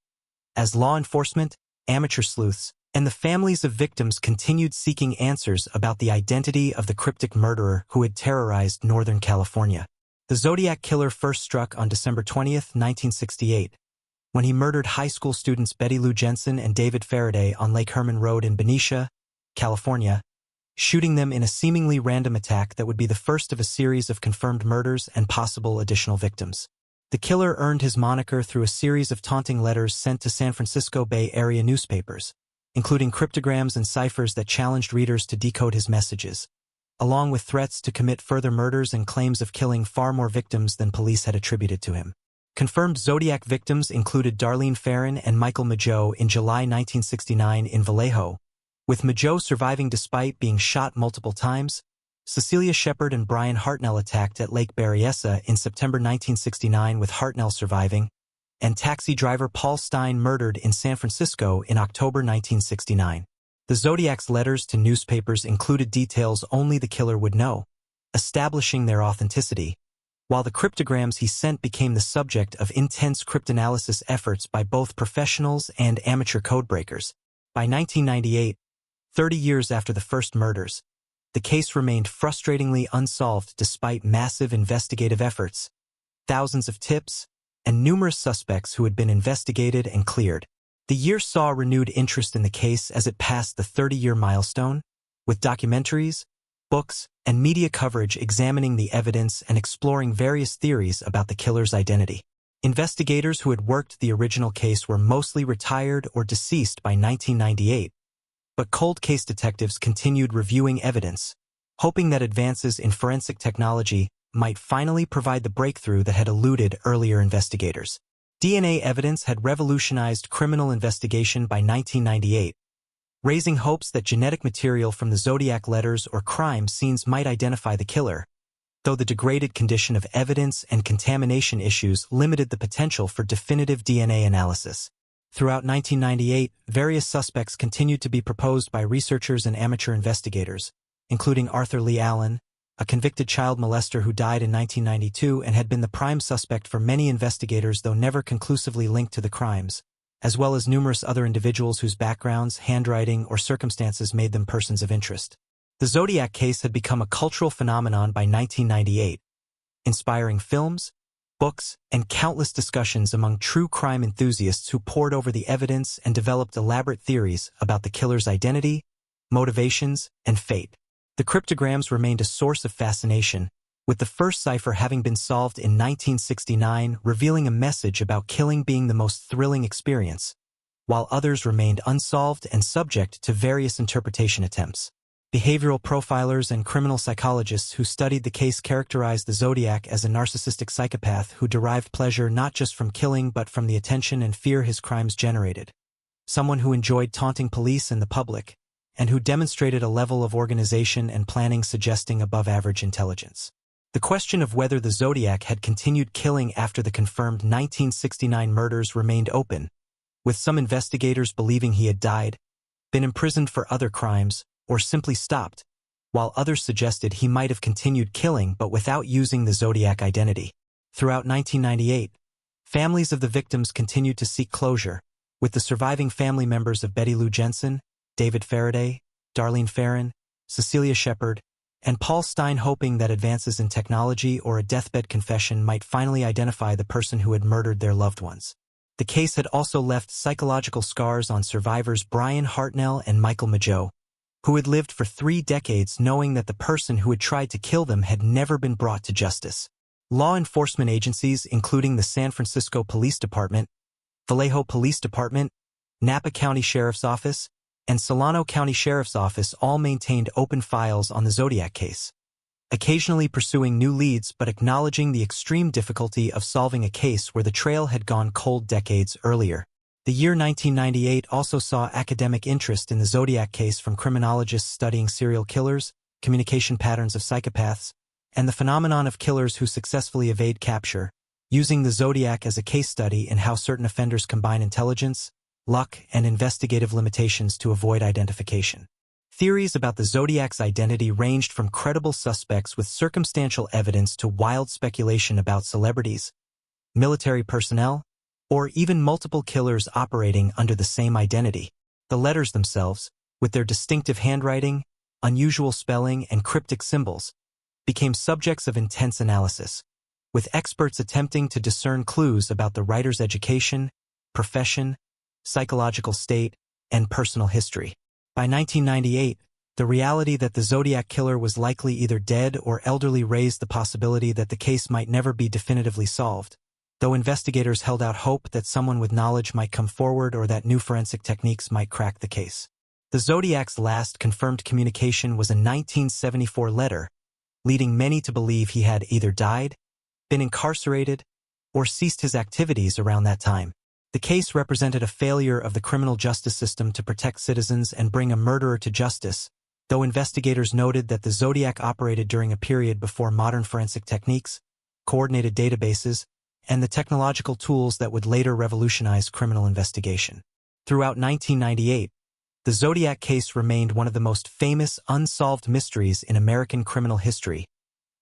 As law enforcement, amateur sleuths, and the families of victims continued seeking answers about the identity of the cryptic murderer who had terrorized Northern California. The Zodiac Killer first struck on December 20, 1968, when he murdered high school students Betty Lou Jensen and David Faraday on Lake Herman Road in Benicia, California, shooting them in a seemingly random attack that would be the first of a series of confirmed murders and possible additional victims. The killer earned his moniker through a series of taunting letters sent to San Francisco Bay Area newspapers, including cryptograms and ciphers that challenged readers to decode his messages, along with threats to commit further murders and claims of killing far more victims than police had attributed to him. Confirmed Zodiac victims included Darlene Ferrin and Michael Mageau in July 1969 in Vallejo, with Mageau surviving despite being shot multiple times. Cecilia Shepard and Brian Hartnell attacked at Lake Berryessa in September 1969 with Hartnell surviving, and taxi driver Paul Stein murdered in San Francisco in October 1969. The Zodiac's letters to newspapers included details only the killer would know, establishing their authenticity, while the cryptograms he sent became the subject of intense cryptanalysis efforts by both professionals and amateur codebreakers. By 1998, 30 years after the first murders, the case remained frustratingly unsolved despite massive investigative efforts, thousands of tips, and numerous suspects who had been investigated and cleared. The year saw renewed interest in the case as it passed the 30-year milestone, with documentaries, books, and media coverage examining the evidence and exploring various theories about the killer's identity. Investigators who had worked the original case were mostly retired or deceased by 1998, but cold case detectives continued reviewing evidence, hoping that advances in forensic technology might finally provide the breakthrough that had eluded earlier investigators. DNA evidence had revolutionized criminal investigation by 1998, raising hopes that genetic material from the Zodiac letters or crime scenes might identify the killer, though the degraded condition of evidence and contamination issues limited the potential for definitive DNA analysis. Throughout 1998, various suspects continued to be proposed by researchers and amateur investigators, including Arthur Lee Allen, a convicted child molester who died in 1992 and had been the prime suspect for many investigators though never conclusively linked to the crimes, as well as numerous other individuals whose backgrounds, handwriting, or circumstances made them persons of interest. The Zodiac case had become a cultural phenomenon by 1998, inspiring films, books, and countless discussions among true crime enthusiasts who pored over the evidence and developed elaborate theories about the killer's identity, motivations, and fate. The cryptograms remained a source of fascination, with the first cipher having been solved in 1969, revealing a message about killing being the most thrilling experience, while others remained unsolved and subject to various interpretation attempts. Behavioral profilers and criminal psychologists who studied the case characterized the Zodiac as a narcissistic psychopath who derived pleasure not just from killing but from the attention and fear his crimes generated. Someone who enjoyed taunting police and the public, and who demonstrated a level of organization and planning suggesting above-average intelligence. The question of whether the Zodiac had continued killing after the confirmed 1969 murders remained open, with some investigators believing he had died, been imprisoned for other crimes, or simply stopped, while others suggested he might have continued killing but without using the Zodiac identity. Throughout 1998, families of the victims continued to seek closure, with the surviving family members of Betty Lou Jensen, David Faraday, Darlene Ferrin, Cecilia Shepard, and Paul Stein hoping that advances in technology or a deathbed confession might finally identify the person who had murdered their loved ones. The case had also left psychological scars on survivors Brian Hartnell and Michael Mageau, who had lived for 3 decades knowing that the person who had tried to kill them had never been brought to justice. Law enforcement agencies including the San Francisco Police Department, Vallejo Police Department, Napa County Sheriff's Office, and Solano County Sheriff's Office all maintained open files on the Zodiac case, occasionally pursuing new leads but acknowledging the extreme difficulty of solving a case where the trail had gone cold decades earlier. The year 1998 also saw academic interest in the Zodiac case from criminologists studying serial killers, communication patterns of psychopaths, and the phenomenon of killers who successfully evade capture, using the Zodiac as a case study in how certain offenders combine intelligence, luck, and investigative limitations to avoid identification. Theories about the Zodiac's identity ranged from credible suspects with circumstantial evidence to wild speculation about celebrities, military personnel, or even multiple killers operating under the same identity. The letters themselves, with their distinctive handwriting, unusual spelling, and cryptic symbols, became subjects of intense analysis, with experts attempting to discern clues about the writer's education, profession, psychological state, and personal history. By 1998, the reality that the Zodiac Killer was likely either dead or elderly raised the possibility that the case might never be definitively solved, though investigators held out hope that someone with knowledge might come forward or that new forensic techniques might crack the case. The Zodiac's last confirmed communication was a 1974 letter, leading many to believe he had either died, been incarcerated, or ceased his activities around that time. The case represented a failure of the criminal justice system to protect citizens and bring a murderer to justice, though investigators noted that the Zodiac operated during a period before modern forensic techniques, coordinated databases, and the technological tools that would later revolutionize criminal investigation. Throughout 1998, the Zodiac case remained one of the most famous unsolved mysteries in American criminal history,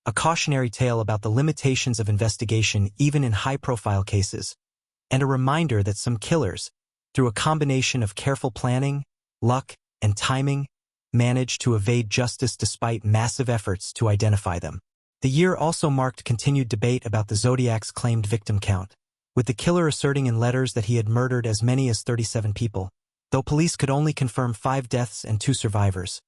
a cautionary tale about the limitations of investigation even in high-profile cases, and a reminder that some killers, through a combination of careful planning, luck, and timing, managed to evade justice despite massive efforts to identify them. The year also marked continued debate about the Zodiac's claimed victim count, with the killer asserting in letters that he had murdered as many as 37 people, though police could only confirm 5 deaths and 2 survivors,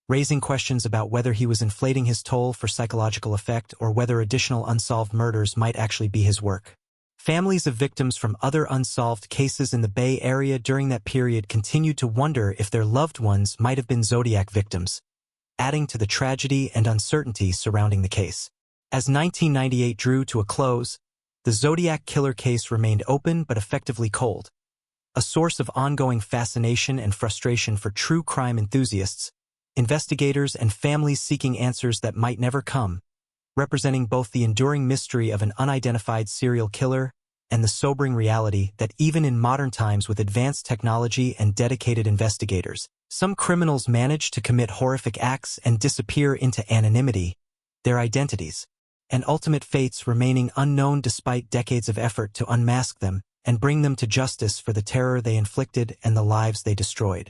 raising questions about whether he was inflating his toll for psychological effect or whether additional unsolved murders might actually be his work. Families of victims from other unsolved cases in the Bay Area during that period continued to wonder if their loved ones might have been Zodiac victims, adding to the tragedy and uncertainty surrounding the case. As 1998 drew to a close, the Zodiac Killer case remained open but effectively cold, a source of ongoing fascination and frustration for true crime enthusiasts, investigators, and families seeking answers that might never come, representing both the enduring mystery of an unidentified serial killer and the sobering reality that even in modern times with advanced technology and dedicated investigators, some criminals manage to commit horrific acts and disappear into anonymity, their identities and ultimate fates remaining unknown despite decades of effort to unmask them and bring them to justice for the terror they inflicted and the lives they destroyed.